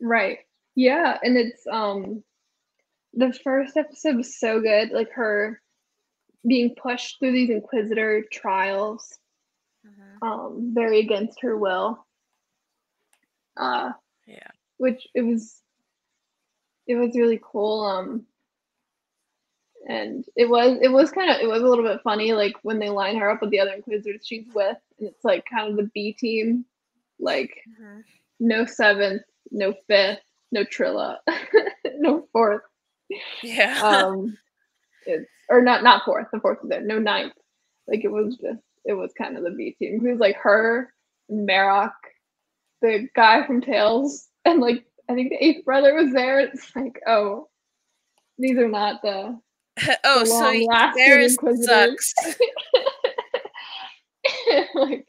Right. Yeah, and it's, the first episode was so good, like her being pushed through these Inquisitor trials, very against her will. Which it was really cool. And it was a little bit funny, like when they line her up with the other Inquisitors she's with, and it's like kind of the B team, like no 7th, no 5th, no Trilla, no 4th. Yeah. It's or not 4th. The 4th was there. No 9th. Like it was kind of the B team. It was like her, Marok, the guy from Tales, and like I think the 8th brother was there. It's like, oh, these are not the so Ferris sucks. Like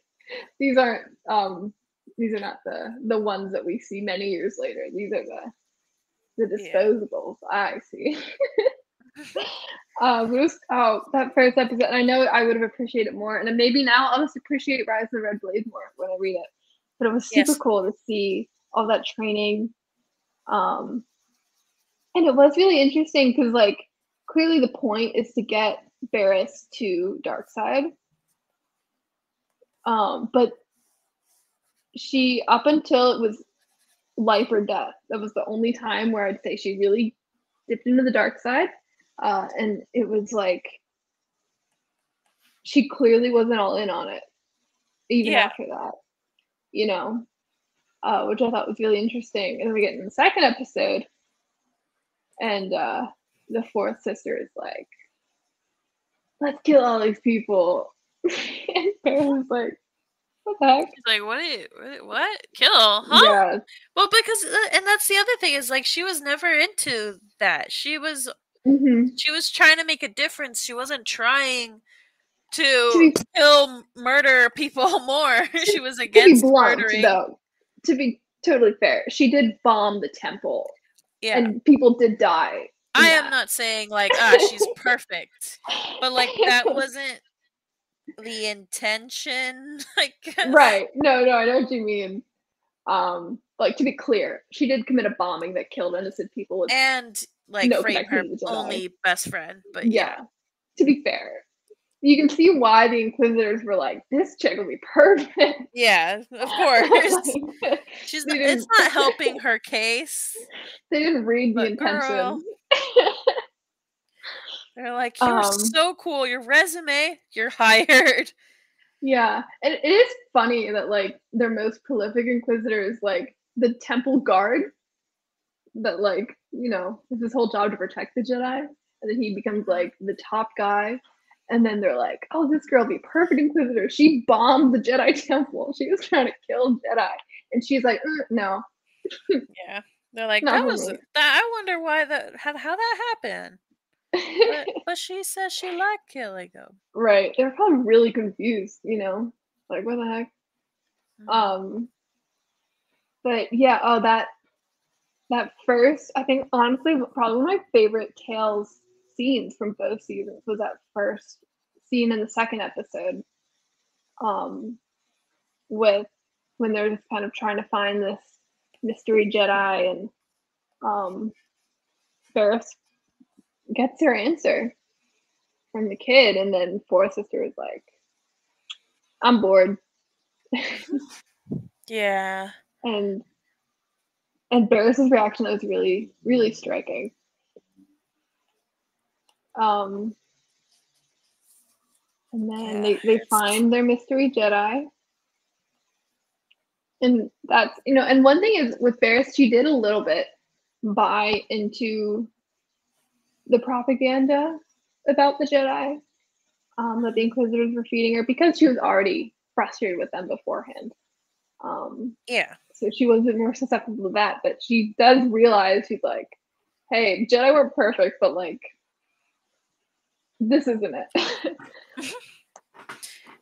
these aren't not the ones that we see many years later. These are the disposables. I see. That first episode, and I know I would have appreciated more, and then maybe now I'll just appreciate Rise of the Red Blade more when I read it. But it was super cool to see all that training, and it was really interesting because like clearly the point is to get Barriss to Darkside, but she, up until it was life or death. That was the only time where I'd say she really dipped into the dark side. And it was like she clearly wasn't all in on it, even Yeah. after that, you know, which I thought was really interesting. And then we get in the second episode, and the fourth sister is like, let's kill all these people. And Farrah's like, what the heck? She's like, what? Kill? Huh? Yeah. Well, because, and that's the other thing is like, she was never into that. She was trying to make a difference. She wasn't trying to To kill, murder people more. She was be against blunt, murdering. though, to be totally fair, she did bomb the temple, Yeah. and people did die in I am that. not saying like, she's perfect, but like that wasn't the intention, I guess. Right. No, I know what you mean. Like, to be clear, she did commit a bombing that killed innocent people with And like no frame connection her to the Jedi. only best friend, but yeah. Yeah. To be fair, you can see why the Inquisitors were like, this chick will be perfect. Yeah, of course. Like, She's they not, it's didn't not helping her case. they didn't read the But girl, intentions. they're like, you're um so cool. Your resume, you're hired. Yeah, and it is funny that like their most prolific inquisitor is like the temple guard that like, it's his whole job to protect the Jedi, and then he becomes like the top guy, and then they're like, oh, this girl be perfect inquisitor. She bombed the Jedi temple. She was trying to kill Jedi, and she's like, no, Yeah, they're like, not that for was me. that. I wonder why how that happened. But she says she liked killing them. Right, they're probably really confused, like what the heck. Mm-hmm. Um, but yeah, oh that first, I think honestly, probably one of my favorite Tales scenes from both seasons was that first scene in the second episode, um, with when they're just kind of trying to find this mystery Jedi, and Ferris gets her answer from the kid, and then Fourth Sister is like, "I'm bored," Yeah. and Barris's reaction was really, really striking. Um, and then Yeah. they find their mystery Jedi, and that's, and one thing is with Barris, she did a little bit buy into the propaganda about the Jedi, that the Inquisitors were feeding her, because she was already frustrated with them beforehand. Yeah. So she wasn't more susceptible to that, but she does realize, she's like, hey, Jedi weren't perfect, but like, this isn't it.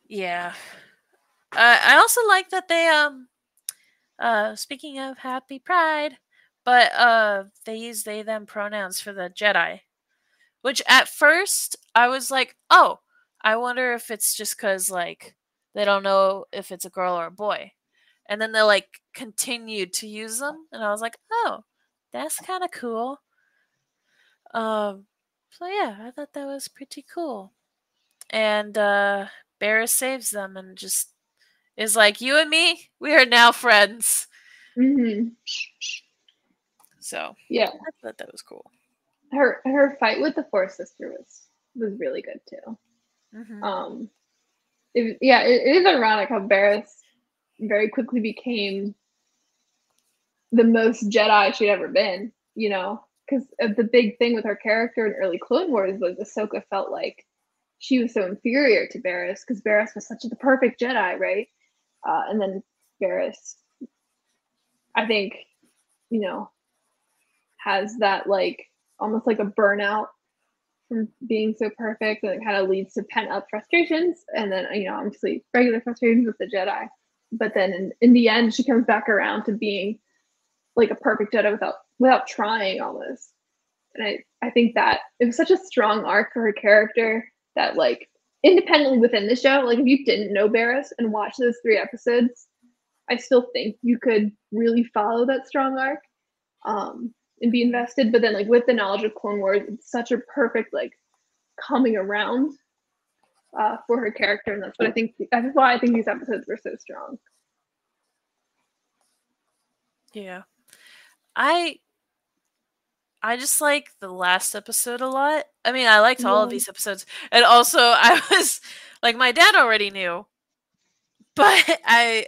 Yeah. I also like that they speaking of happy pride, but they use they them pronouns for the Jedi. Which at first I was like, oh, I wonder if it's just cuz like they don't know if it's a girl or a boy. And then they like continued to use them and I was like, "Oh, that's kind of cool." So yeah, I thought that was pretty cool. And Barris saves them and just is like, "You and me, we are now friends." Mm-hmm. So, Yeah, I thought that was cool. her fight with the Fourth Sister was really good too. Mhm. Um, it is ironic how Barris very quickly became the most Jedi she'd ever been, because the big thing with her character in early Clone Wars was Ahsoka felt like she was so inferior to Barris because Barris was such the perfect Jedi, right? And then Barris, I think, you know, has that like almost like a burnout from being so perfect, and it kind of leads to pent up frustrations, and then obviously regular frustrations with the Jedi. But then in the end, she comes back around to being like a perfect Jedi without trying almost. And I think that it was such a strong arc for her character that like independently within the show, like if you didn't know Barris and watch those 3 episodes, I still think you could really follow that strong arc, and be Mhm. invested. But then like with the knowledge of Clone Wars, it's such a perfect like coming around, for her character, and that's why I think these episodes were so strong. Yeah. I just like the last episode a lot. I mean, I liked all of Yeah. these episodes, and also I was like, my dad already knew, but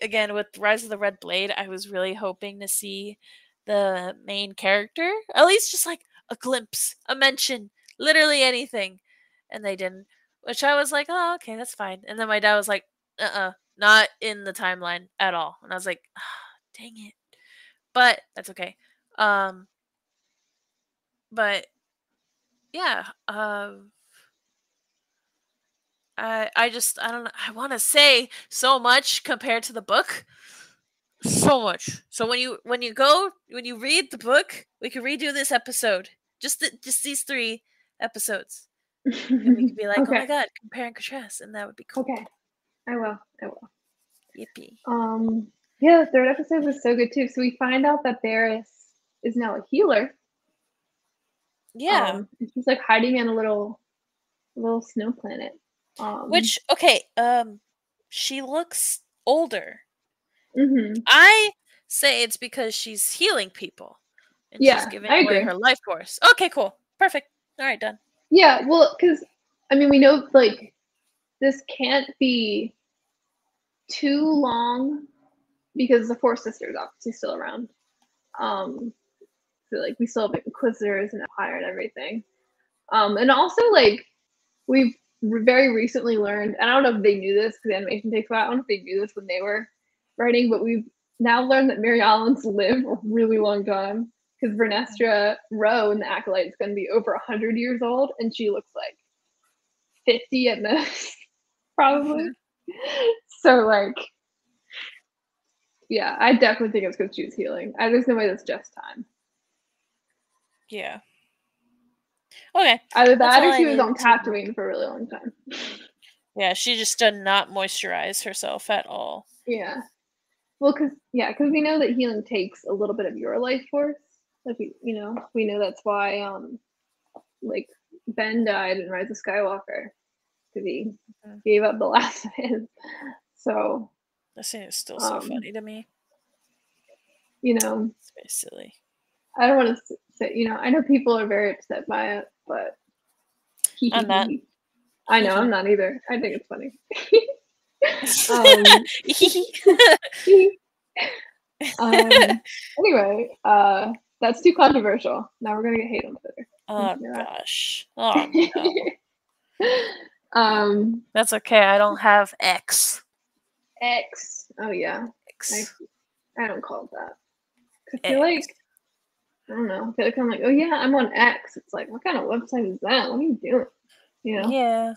again, with Rise of the Red Blade, I was really hoping to see the main character, at least just like a glimpse, a mention, literally anything, and they didn't. Which I was like, oh, okay, that's fine. And then my dad was like, not in the timeline at all, and I was like, dang it. But that's okay. Um, but yeah, I don't know. I want to say so much compared to the book, so much. So when you read the book, we can redo this episode. Just these 3 episodes, and we could be like, oh Okay. my god, compare and contrast, and that would be cool. Okay. I will. Yippee. Yeah, the third episode was so good too. So we find out that Barris is now a healer. Yeah. And she's like hiding in a little snow planet. Which, okay, she looks older. Mm-hmm. I say it's because she's healing people, and Yeah, she's giving I away agree. her life force. Okay, cool, perfect. All right, done. Yeah, well, because I mean, we know like this can't be too long because the Four Sisters obviously still around. So like we still have Inquisitors and Empire and everything. And also like we've very recently learned. I don't know if they knew this because the animation takes a while. I don't know if they knew this when they were writing, but we've now learned that Mary Allen's lived a really long time because Vernestra Rowe in the Acolyte is going to be over 100 years old, and she looks like 50 at most, probably. So like, yeah, I definitely think it's because she was healing. There's no way that's just time. Yeah. Okay. Either That's that all or I she was needed on to know. Tatooine for a really long time. Yeah, she just did not moisturize herself at all. Yeah. Well, because we know that healing takes a little bit of your life force. Like we know that's why like Ben died in Rise of Skywalker because he gave up the last of his. So This scene is still so funny to me. You know, it's very silly. I don't want to say, I know people are very upset by it, but I'm not. I know I'm not either. I think it's funny. Anyway, that's too controversial. Now we're gonna get hate on Twitter. Oh gosh. Oh no. That's okay. I don't have X. X. Oh yeah. X. I don't call it that. I feel like I don't know. I feel like I'm like, oh yeah, I'm on X. It's like, what kind of website is that? What are you doing? Yeah.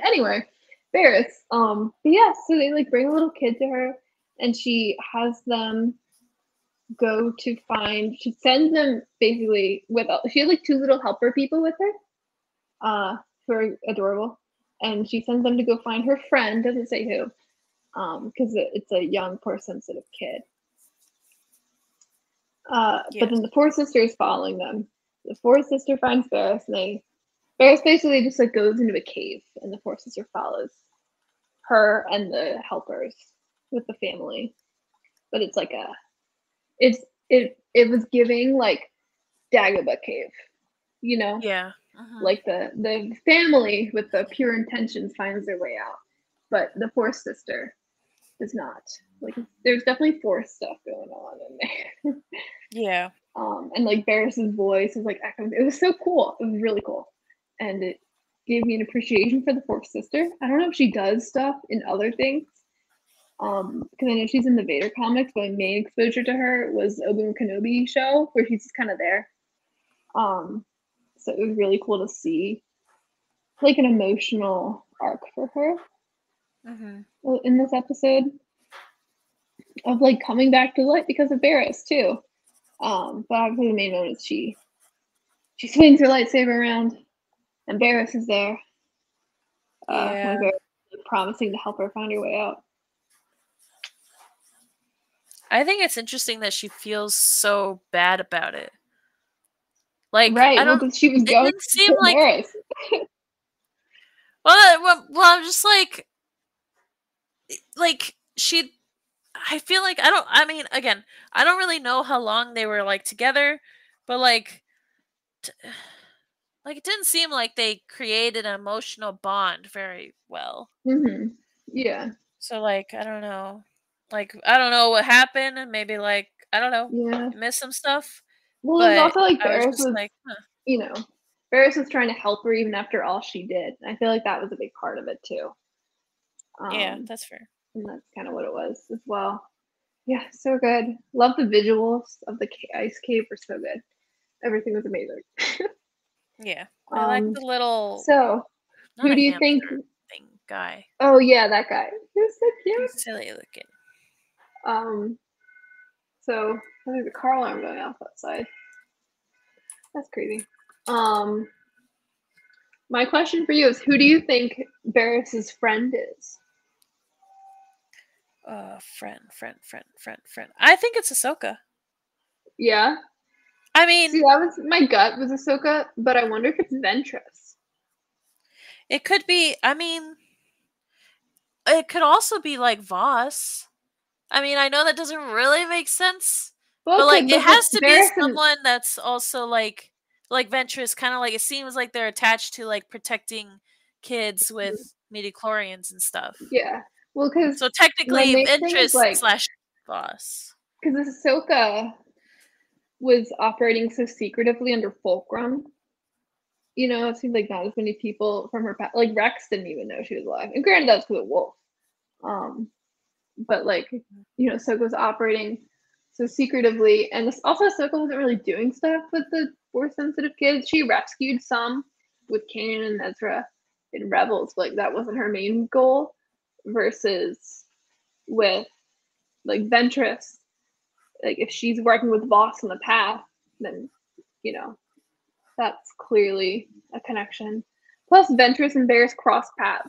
Anyway, Barris. But yeah, so they like bring a little kid to her, and she has them go to find. She sends them basically with. She had like 2 little helper people with her, who are adorable, and she sends them to go find her friend. Doesn't say who, because it's a young, poor, sensitive kid. But then the 4 sisters following them. The 4th sister finds Barris, and Barris basically just like goes into a cave, and the 4th sister follows her and the helpers with the family. But it's like it was giving like Dagobah cave, Yeah. like the family with the pure intentions finds their way out, but the 4th sister does not. Like there's definitely 4th stuff going on in there. Yeah. And like Barris's voice was like echoing. It was so cool. It was really cool, and it gave me an appreciation for the 4th sister. I don't know if she does stuff in other things, because I know she's in the Vader comics, but my main exposure to her was Obi-Wan Kenobi show, where she's just kind of there. So it was really cool to see like an emotional arc for her in this episode of like coming back to life because of Barris too. But obviously the main one is she swings her lightsaber around, and Barris is there. When Barris is promising to help her find her way out. I think it's interesting that she feels so bad about it. Like, right, I don't. because she was it going didn't seem to like. Barris. Well, I'm just like she. I feel like I don't. I mean, again, I don't really know how long they were like together, but like it didn't seem like they created an emotional bond very well. Mm-hmm. Yeah. So like I don't know, like I don't know what happened, and maybe like I don't know, Yeah. missed some stuff, Well, it was but also like I was Barris just was, like, huh. you know, Barris was trying to help her even after all she did. I feel like that was a big part of it too. Yeah, Um, that's fair. and that's kind of what it was as well. Yeah, so good. Love the visuals of the ice cave were so good. Everything was amazing. Yeah, I like Um, the little so not who a do you think? hamster thing guy. Oh yeah, that guy. He was so He's cute. silly looking. Um, so there's a car alarm going off outside. That's crazy. Um, my question for you is, who do you think Barris's friend is? Friend. I think it's Ahsoka. Yeah. I See, mean, that was my gut was Ahsoka, but I wonder if it's Ventress. it could be. I mean, it could also be like Voss. I mean, I know that doesn't really make sense, Well, but it like could, it but if has it's to be Barris and someone that's also like Ventress, kind of like it seems like they're attached to like protecting kids with midichlorians and stuff. yeah, well, because So my technically, main thing is Ventress like, slash Voss. because Ahsoka was operating so secretively under Fulcrum. You know, it seemed like not as many people from her past, like Rex didn't even know she was alive. And granted, that's because of Wolf. Um, but like, you know, Ahsoka was operating so secretively, and this, also Ahsoka wasn't really doing stuff with the force sensitive kids. She rescued some with Kanan and Ezra in Rebels, but like that wasn't her main goal. Versus with like Ventress, like if she's working with Voss on the path, then you know that's clearly a connection. Plus, Ventress and Barris cross paths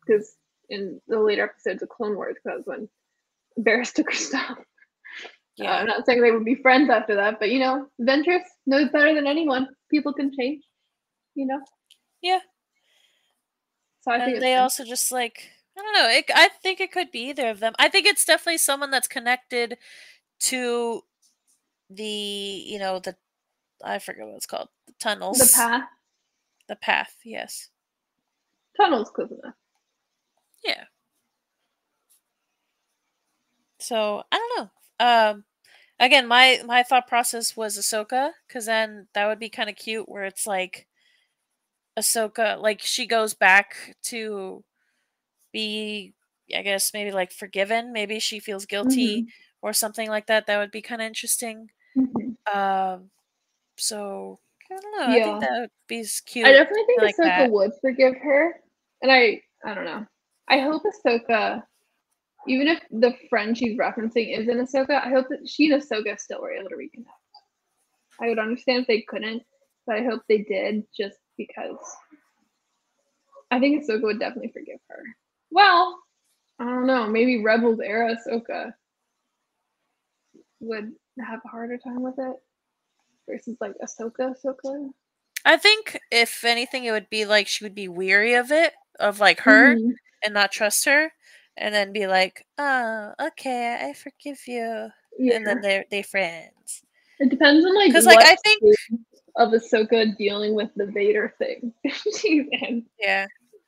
because in the later episodes of Clone Wars, because when Barris took her stuff. Yeah. I'm not saying they would be friends after that, but you know, Ventress knows better than anyone. People can change, you know. Yeah. So I think And it's they Ventress. also just like I don't know. I think it could be either of them. I think it's definitely someone that's connected to the the I forget what it's called, the The tunnels, path, the path. Yes. tunnels close enough. Yeah. So I don't know. Again, my thought process was Ahsoka, because then that would be kind of cute, where it's like Ahsoka, like she goes back to be, I guess maybe like forgiven. Maybe she feels guilty Mm-hmm. or something like that. That would be kind of interesting. Mm-hmm. Um, so I don't know. I think Yeah, that would be I cute. definitely think Like Ahsoka that. would forgive her, and I don't know. I hope Ahsoka, even if the friend she's referencing isn't Ahsoka, I hope that she and Ahsoka still were able to reconnect. I would understand if they couldn't, but I hope they did, just because I think Ahsoka would definitely forgive her. Well, I don't know. Maybe Rebels era Ahsoka would have a harder time with it versus like Ahsoka. I think if anything, it would be like she would be weary of it, of like her, Mm-hmm. and not trust her, and then be like, "Oh, okay, I forgive you," and Yeah, then they friends. it depends on like Because like what I think, stage of Ahsoka dealing with the Vader thing she's in. yeah,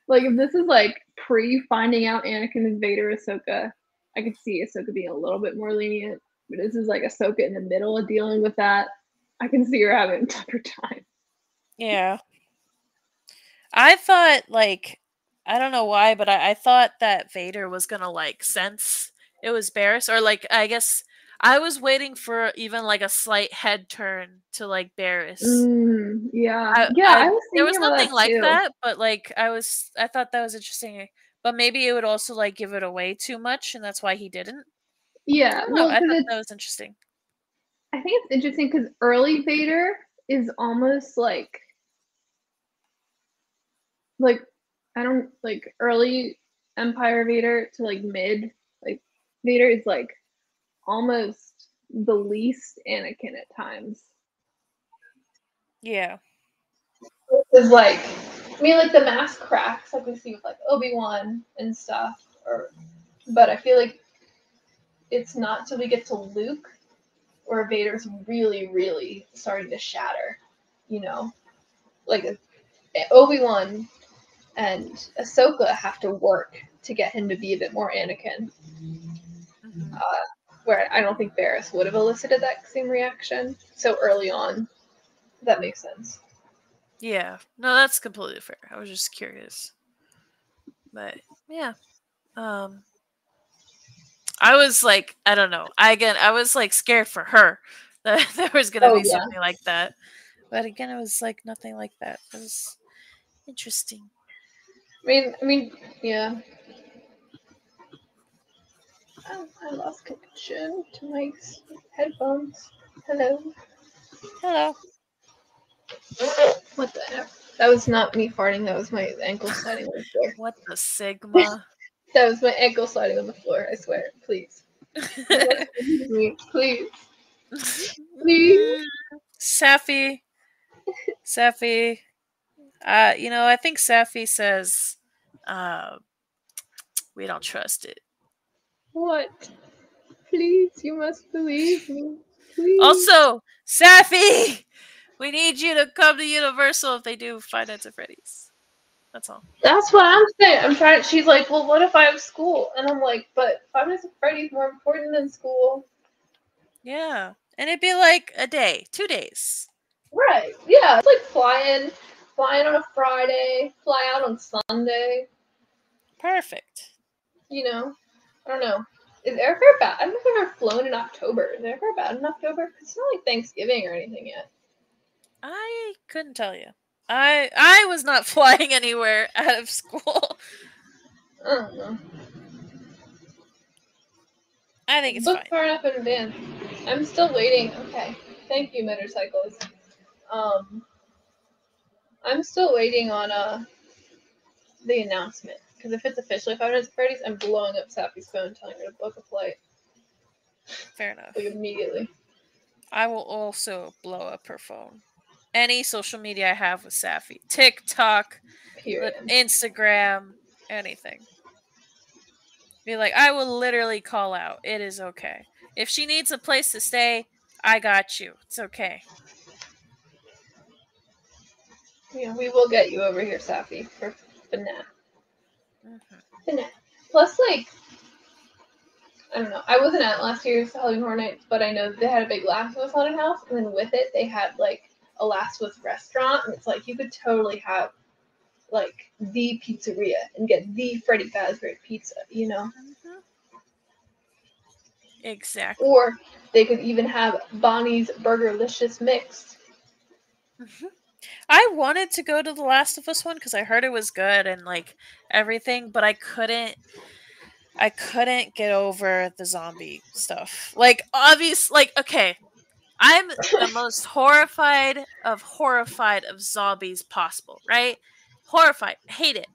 Like if this is like pre finding out Anakin is Vader Ahsoka, I could see Ahsoka being a little bit more lenient. But this is like Ahsoka in the middle of dealing with that. I can see her having a tougher time. yeah. I thought like I don't know why, but I thought that Vader was gonna like sense it was Barris, or like I guess I was waiting for even like a slight head turn to like Barris. Yeah. I Yeah, I I was there thinking was about that nothing like too. that, but like I thought that was interesting. But maybe it would also like give it away too much, and that's why he didn't. I Yeah, don't know. well, I because thought that it's, was interesting. I think it's interesting because early Vader is almost like, I don't, like early Empire Vader to like mid, like Vader is like almost the least Anakin at times. Yeah. Is like, I mean, like the mask cracks, like we see with like Obi-Wan and stuff, or, but I feel like it's not till we get to Luke where Vader's really, really starting to shatter. You know, like Obi-Wan and Ahsoka have to work to get him to be a bit more Anakin. Mm-hmm. Where I don't think Barriss would have elicited that same reaction so early on. If that makes sense. Yeah. No, that's completely fair. I was just curious. But yeah. Um I was like, I don't know. I was like scared for her that there was gonna Oh be yeah. something like that. But again, it was like nothing like that. It was interesting. I mean, yeah. Oh, I lost connection to my headphones. Hello. Hello. What the heck? That was not me farting. That was my ankle sliding on the floor. What the Sigma? That was my ankle sliding on the floor. I swear. Please. You must believe me. Please. Please. Safi. Safi. I think Safi says, uh, we don't trust it. What? Please. You must believe me. Please. Also, Safi, we need you to come to Universal if they do Five Nights at Freddy's. That's all. That's what I'm saying. I'm trying. She's like, well, what if I have school? And I'm like, but Five Nights at Freddy's more important than school. Yeah. And it'd be like a day, 2 days. Right. Yeah. It's like flying on a Friday, fly out on Sunday. Perfect. You know, I don't know. Is airfare bad? I don't know if I've ever flown in October. Is airfare bad in October? It's not like Thanksgiving or anything yet. I couldn't tell you. I was not flying anywhere out of school. I don't know. I think it's Book fine. far enough in advance. I'm still waiting. Okay. Thank you, motorcycles. I'm still waiting on the announcement. Because if it's officially Five Nights at Freddy's, I'm blowing up Sappy's phone telling her to book a flight. Fair enough. Like immediately. I will also blow up her phone. Any social media I have with Safi. TikTok, Period. Instagram, anything. Be like, I will literally call out. It is okay. If she needs a place to stay, I got you. It's okay. Yeah, we will get you over here, Sappy, for FNAF. Mm-hmm. FNAF. Plus, like, I don't know. I wasn't at last year's Halloween Horror Nights, but I know they had a big Last of Us haunted house, and then with it, they had, like, a Last of Us restaurant, and it's like, you could totally have, like, the pizzeria and get the Freddy Fazbear pizza, you know? Mm-hmm. Exactly. Or they could even have Bonnie's Burgerlicious Mix. Mm-hmm. I wanted to go to the Last of Us one because I heard it was good and like everything, but I couldn't get over the zombie stuff. Like obvious like okay, I'm the most horrified of zombies possible, right? Horrified, hate it.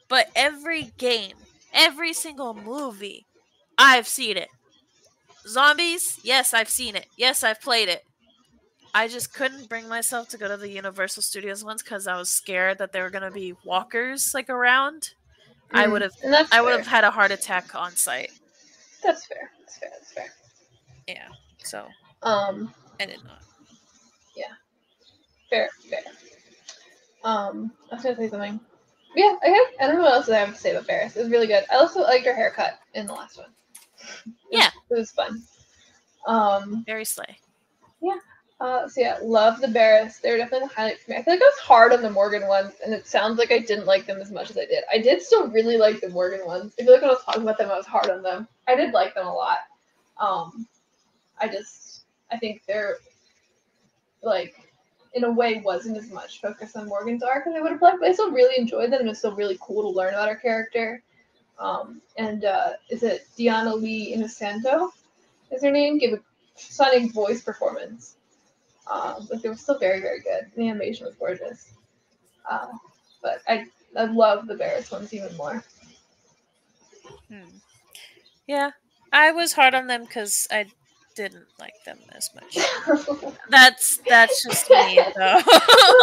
But every game, every single movie, I've seen it. Zombies, yes, I've seen it. Yes, I've played it. I just couldn't bring myself to go to the Universal Studios ones because I was scared that there were gonna be walkers like around. I would have And that's I would fair. have had a heart attack on site. That's fair. That's fair. That's fair. Yeah. So Um, I did not. yeah. Fair. Fair. I was gonna say something. Yeah, I don't know what else I have to say about Barris. It was really good. I also liked her haircut in the last one. Yeah. It was fun. Um, Very slay. yeah. So yeah, love the Barris. They were definitely the highlight for me. I feel like I was hard on the Morgan ones, and it sounds like I didn't like them as much as I did. I did still really like the Morgan ones. I feel like when I was talking about them, I was hard on them. I did like them a lot. I think they're like in a way wasn't as much focus on Morgan's arc as I would have liked, but I still really enjoyed them and it's still really cool to learn about her character. And is it Diana Lee Innocento? Is her name? Give a stunning voice performance. But they were still very, very good. The animation was gorgeous. But I love the Barris ones even more. Yeah. I was hard on them because I didn't like them as much. That's just me though.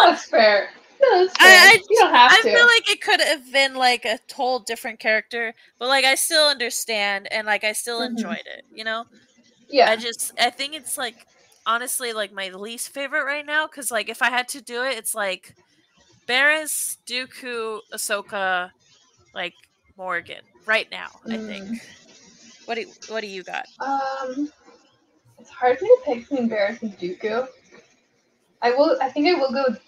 That's fair. No, that's fair. You don't have I to. feel like it could have been like a whole different character, but like I still understand and like I still enjoyed it, you know? Yeah. I think it's like honestly like my least favorite right now cuz like if I had to do it, it's like Barris, Dooku, Ahsoka, like Morgan right now, I think. Mm. What do you got? It's hard for me to pick between Barris and Dooku. I think I will go with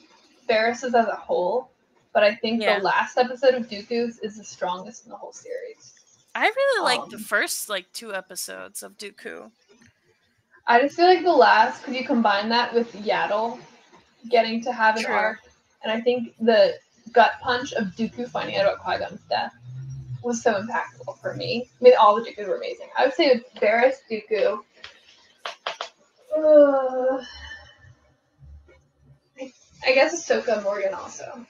Barris's as a whole, but I think the Yeah. last episode of Dooku's is the strongest in the whole series. I really like the Um, first like 2 episodes of Dooku. I just feel like the last, because you combine that with Yaddle getting to have an True. arc, and I think the gut punch of Dooku finding out about Qui-Gon's death was so impactful for me. I mean, all the Dookus were amazing. I would say with Barris, Dooku. Uh, I guess Ahsoka and Morgan also.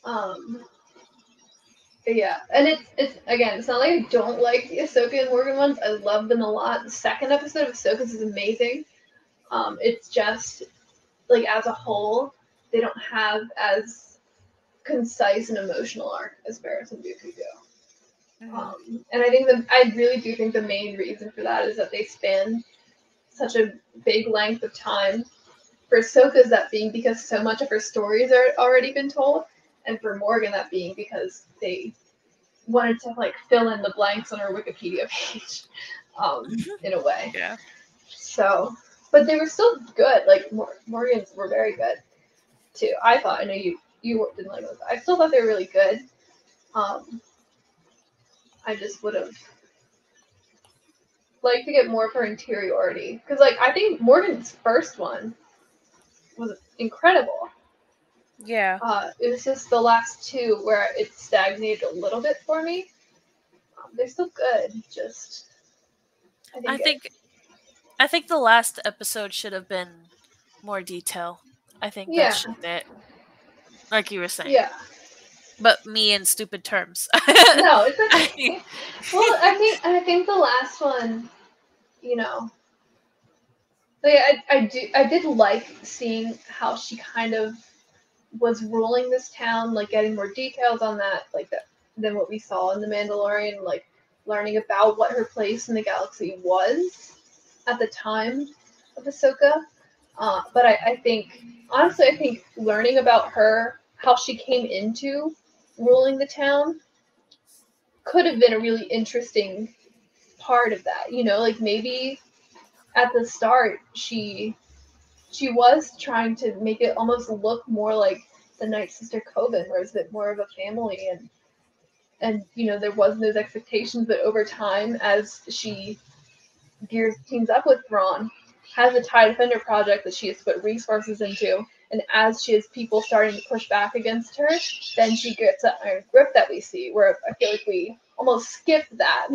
Um, but yeah, and it's again, it's not like I don't like the Ahsoka and Morgan ones. I love them a lot. The second episode of Ahsoka's is amazing. It's just like as a whole, they don't have as concise and emotional arc as Barris and Dooku do. Hmm. And I really do think the main reason for that is that they span such a big length of time. For Ahsoka's that being because so much of her stories are already been told, and for Morgan that being because they wanted to like fill in the blanks on her Wikipedia page, in a way. Yeah. So, but they were still good. Like Morgan's were very good too. I thought. I know you didn't like those. I still thought they were really good. Um, I just would have liked to get more of her interiority because, like, I think Morgan's first one was incredible. Yeah. It was just the last two where it stagnated a little bit for me. They're still good, just I I think it. think I think the last episode should have been more detail. I think Yeah, that's just it. Like you were saying. yeah. But me in stupid terms. No, it's I- okay. Well, I think the last one, you know, like I did like seeing how she kind of was ruling this town, like getting more details on that, like that than what we saw in The Mandalorian, like learning about what her place in the galaxy was at the time of Ahsoka. But I think, honestly, I think learning about her, how she came into ruling the town, could have been a really interesting part of that. You know, like maybe at the start she was trying to make it almost look more like the Night Sister Coven, where it's a bit more of a family and you know there wasn't those expectations, but over time as she gears teams up with Thrawn, has a TIE Defender project that she has put resources into, and as she has people starting to push back against her, then she gets that iron grip that we see, where I feel like we almost skipped that,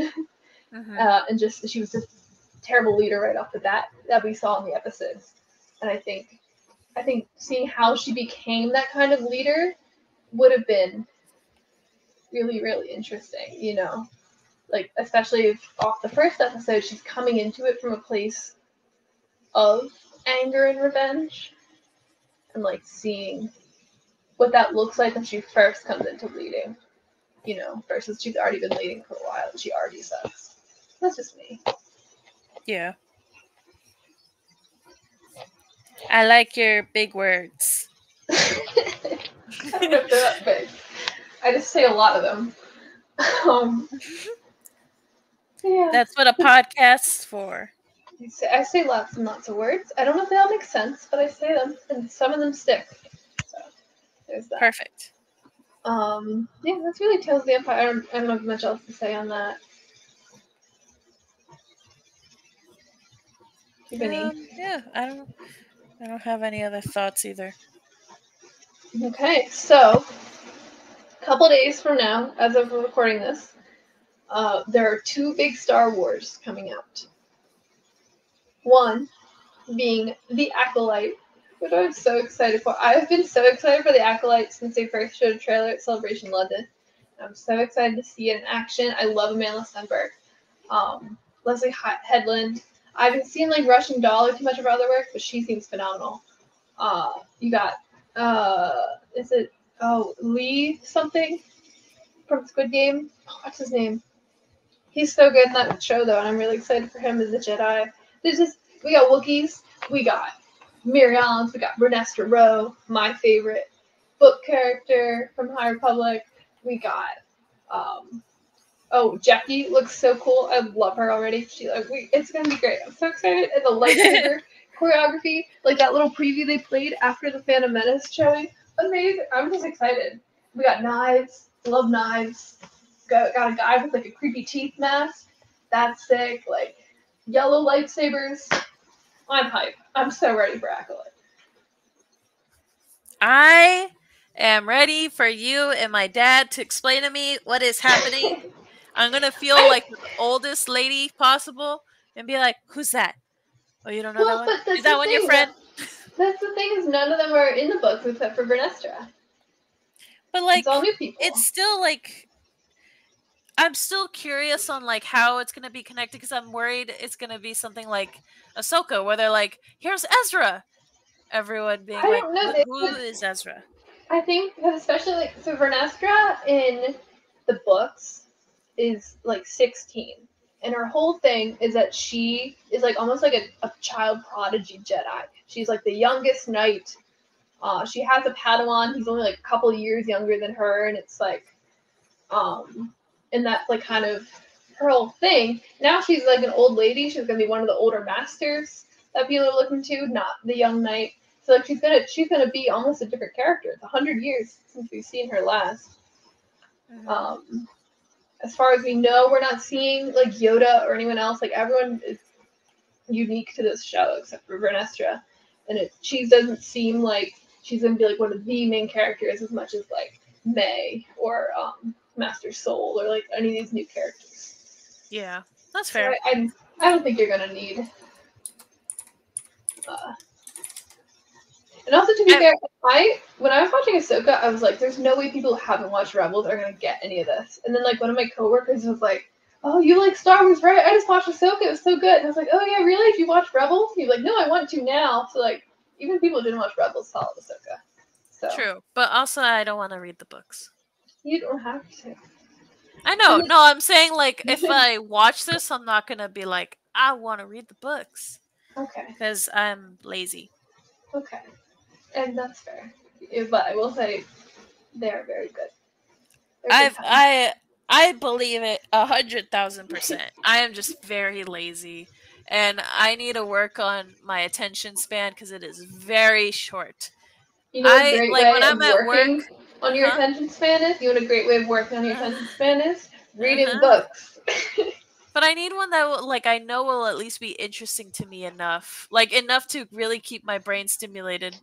Mhm. and just she was just a terrible leader right off the bat that we saw in the episodes, and I think seeing how she became that kind of leader would have been really, really interesting, you know? Like, especially if off the first episode, she's coming into it from a place of anger and revenge, and like seeing what that looks like when she first comes into leading, you know, versus she's already been leading for a while and she already sucks. That's just me. Yeah. I like your big words. I don't know if they're that big. I just say a lot of them. Um, yeah. That's what a podcast's for. I say lots and lots of words. I don't know if they all make sense, but I say them, and some of them stick. So there's that. Perfect. Yeah, that's really Tales of the Empire. I don't have much else to say on that. Do you have any? Yeah, I don't have any other thoughts either. Okay, so a couple days from now, as of recording this, there are two big Star Wars coming out. One being The Acolyte, which I'm so excited for. I've been so excited for The Acolyte since they first showed a trailer at Celebration London. I'm so excited to see it in action. I love Amanda Stenberg. Leslie Headland. I haven't seen like Rushing Doll or too much of her other work, but she seems phenomenal. You got Is it Lee something from Squid Game? Oh, what's his name? He's so good in that show though, and I'm really excited for him as a Jedi. We got Wookiees, we got Miriams, we got Renestra Rowe, my favorite book character from High Republic. We got Jackie looks so cool. I love her already. It's gonna be great. I'm so excited. And the lightsaber choreography, like that little preview they played after the Phantom Menace showing, amazing. I'm just excited. We got knives. Love knives. Got a guy with like a creepy teeth mask. That's sick. Like yellow lightsabers. I'm hype. I'm so ready for Acolyte. I am ready for you and my dad to explain to me what is happening. I'm going to feel like the oldest lady possible and be like, who's that? Oh, you don't know that one? But that's Is that one your friend? That's the thing, is none of them are in the books except for Vernestra. But like, it's all new people. It's still like, I'm still curious on like how it's going to be connected, because I'm worried it's going to be something like Ahsoka, where they're like, here's Ezra. Everyone being like, who is Ezra? I think because especially so Vernestra in the books is like 16, and her whole thing is that she is like almost like a child prodigy Jedi. She's like the youngest knight. She has a Padawan. He's only like a couple years younger than her, and it's like, and that's like kind of her whole thing. Now she's like an old lady. She's gonna be one of the older masters that people are looking to, not the young knight. So like she's gonna be almost a different character. It's 100 years since we've seen her last. Mm-hmm. As far as we know, we're not seeing like Yoda or anyone else. Like everyone is unique to this show except for Vernestra, and she doesn't seem like she's gonna be like one of the main characters as much as like May or Master Soul or like any of these new characters. Yeah, that's fair. So I don't think you're gonna need. And also, to be fair, when I was watching Ahsoka, I was like, "There's no way people who haven't watched Rebels are gonna get any of this." And then like one of my coworkers was like, "Oh, you like Star Wars, right? I just watched Ahsoka. It was so good." And I was like, "Oh yeah, really? Did you watch Rebels?" He was like, "No, I want to now." So like, even people who didn't watch Rebels saw Ahsoka. So true, but also I don't want to read the books. You don't have to. I know. No, I'm saying like if I watch this, I'm not gonna be like, I want to read the books. Okay. Because I'm lazy. Okay. And that's fair. But I will say they're very good. I believe it 100,000%. I am just very lazy, and I need to work on my attention span because it is very short. You know, a great way when I'm of at working work on your attention span is. You know, a great way of working on your attention span is reading Uh-huh. books. But I need one that will, like, I know will at least be interesting to me enough, like enough to really keep my brain stimulated,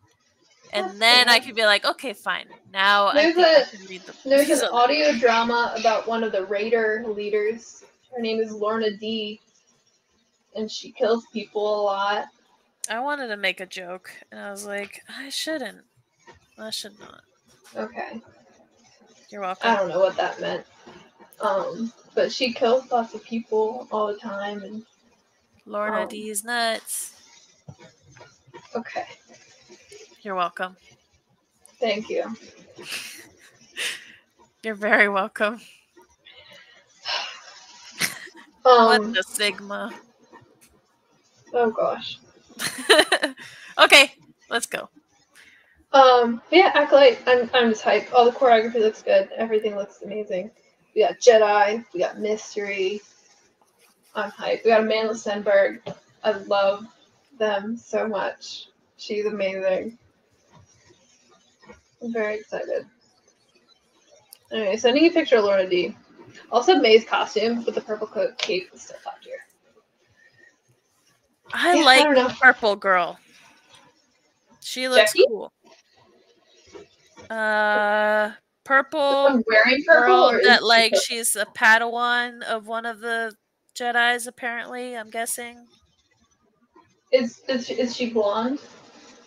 and then I could be like, okay, fine. Now I think I can read There's these an other audio drama about one of the Raider leaders. Her name is Lorna D, and she kills people a lot. I wanted to make a joke, and I was like, I shouldn't. I should not. Okay. You're welcome. I don't know what that meant. But she kills lots of people all the time, and Lorna D's nuts. Okay. You're welcome. Thank you. You're very welcome. What the Sigma? Oh gosh. Okay, let's go. Yeah, Acolyte. I'm just hyped. All the choreography looks good. Everything looks amazing. We got Jedi. We got mystery. I'm hyped. We got Amanda Stenberg. I love them so much. She's amazing. I'm very excited. Anyway, sending you a picture of Lorna D. Also, May's costume with the purple coat cape is still top tier. I like the purple girl. She looks cool. Purple wearing purple, girl that like she's a Padawan of one of the Jedis. Apparently, I'm guessing. Is she blonde?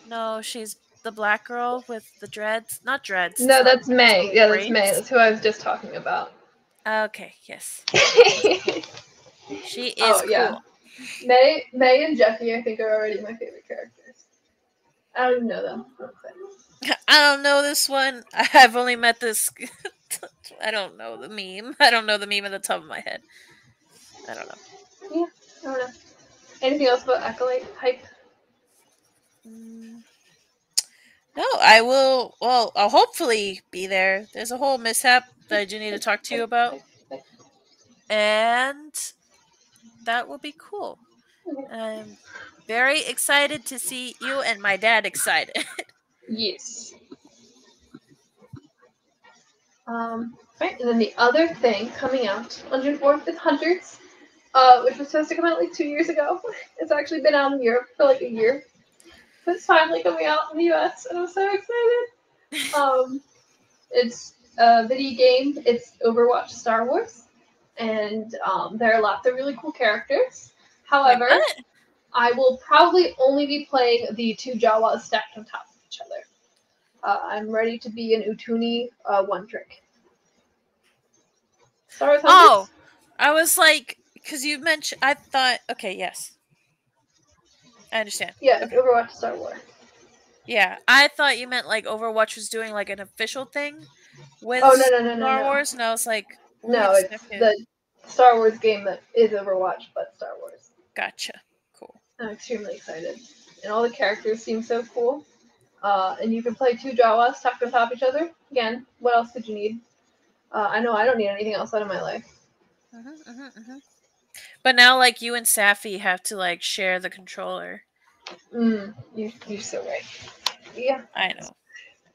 No, she's the black girl with the dreads. Not dreads. No, that's May. Yeah, that's braids. May. That's who I was just talking about. Okay, yes. She is cool. Yeah. May and Jeffy, I think, are already my favorite characters. I don't even know them. Okay. I don't know this one. I've only met this. I don't know the meme. I don't know the meme at the top of my head. I don't know. Yeah, I don't know. Anything else about Acolyte hype? Mm, no, I will. Well, I'll hopefully be there. There's a whole mishap that I do need to talk to you about, Hype. and that will be cool. Okay. I'm very excited to see you and my dad excited. Yes. Right, and then the other thing coming out on June 4th is Hunters, which was supposed to come out like 2 years ago. It's actually been out in Europe for like a year. But it's finally coming out in the US, and I'm so excited. It's a video game. It's Overwatch Star Wars, and there are lots of really cool characters. Wait, However, what? I will probably only be playing the two Jawas stacked on top of each other. I'm ready to be an Utuni one trick. Star Wars Oh, Hunters? I was like, because you mentioned. I thought. Okay, yes, I understand. Yeah, it's Okay. Overwatch Star Wars. Yeah, I thought you meant like Overwatch was doing like an official thing Oh, with no. Star Wars, and I was like, wait No, a it's second. the Star Wars game that is Overwatch, but Star Wars. Gotcha. Cool. I'm extremely excited. And all the characters seem so cool. And you can play two Jawas stacked on top of each other. Again, what else could you need? I know I don't need anything else out of my life. But now, like you and Safi have to like share the controller. You're so right. Yeah, I know.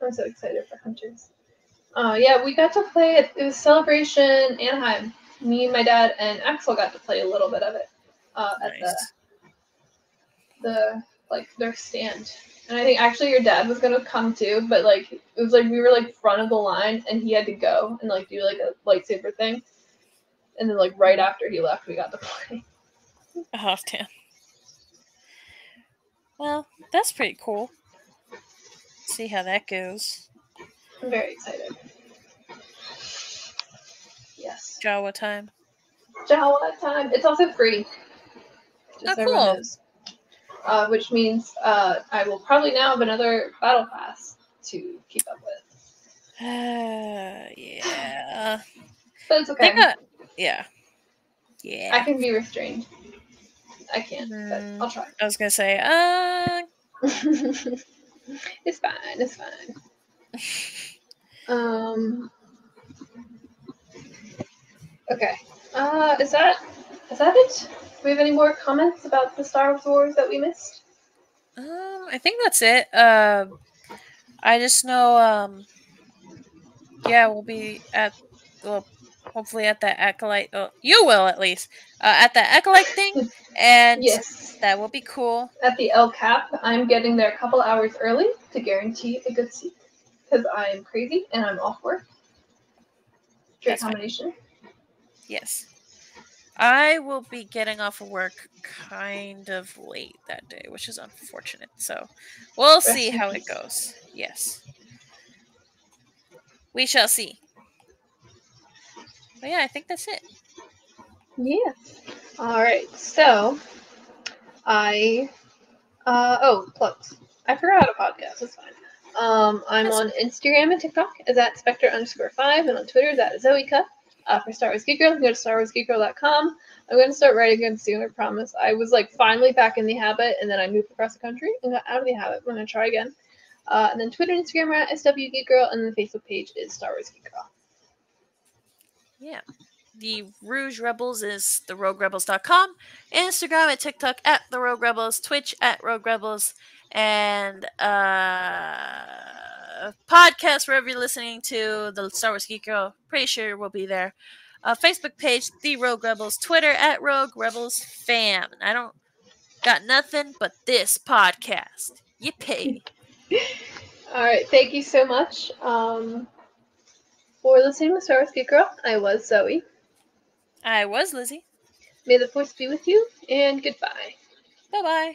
I'm so excited for Hunters. Yeah, we got to play it. It was Celebration Anaheim. Me, my dad, and Axel got to play a little bit of it at Nice. the like their stand. And I think actually your dad was gonna come too, but like it was like we were like front of the line and he had to go and like do like a lightsaber thing. And then like right after he left we got to play. Oh damn. Well, that's pretty cool. See how that goes. I'm very excited. Yes. Jawa time. Jawa time. It's also free. Oh, Just so everyone cool. knows. Which means I will probably now have another battle pass to keep up with. Yeah. But it's okay. Yeah. I can be restrained. I can't, but I'll try. I was gonna say, It's fine. It's fine. Okay. Is that it? Do we have any more comments about the Star Wars that we missed? I think that's it. I just know, yeah, we'll be hopefully at that acolyte. Oh, you will at least at that acolyte thing, and Yes. that will be cool. At the El Cap, I'm getting there a couple hours early to guarantee a good seat because I am crazy and I'm off work. Great That's fine. combination. Yes. I will be getting off of work kind of late that day, which is unfortunate. So we'll see how it goes. Yes. We shall see. But yeah, I think that's it. Yeah. All right. So plugs. I forgot a podcast. It's fine. I'm on Instagram and TikTok as at Spectre_5 and on Twitter as at Zoeka. For Star Wars Geek Girl, you can go to StarWarsGeekGirl.com. I'm going to start writing again soon, I promise. I was like finally back in the habit, and then I moved across the country and got out of the habit. I'm going to try again. And then Twitter and Instagram are at SWGeekGirl, and the Facebook page is Star Wars Geek Girl. Yeah. The Rouge Rebels is theroguerebels.com, Instagram and TikTok at the Rogue Rebels, Twitch at Rogue Rebels, and podcast wherever you're listening to the Star Wars Geek Girl. Pretty sure we'll be there. Facebook page, The Rogue Rebels, Twitter at Rogue Rebels Fam. I don't got nothing but this podcast. Yippee. All right, thank you so much for listening to Star Wars Geek Girl. I was Zoe. I was Lizzie. May the force be with you, and goodbye. Bye-bye.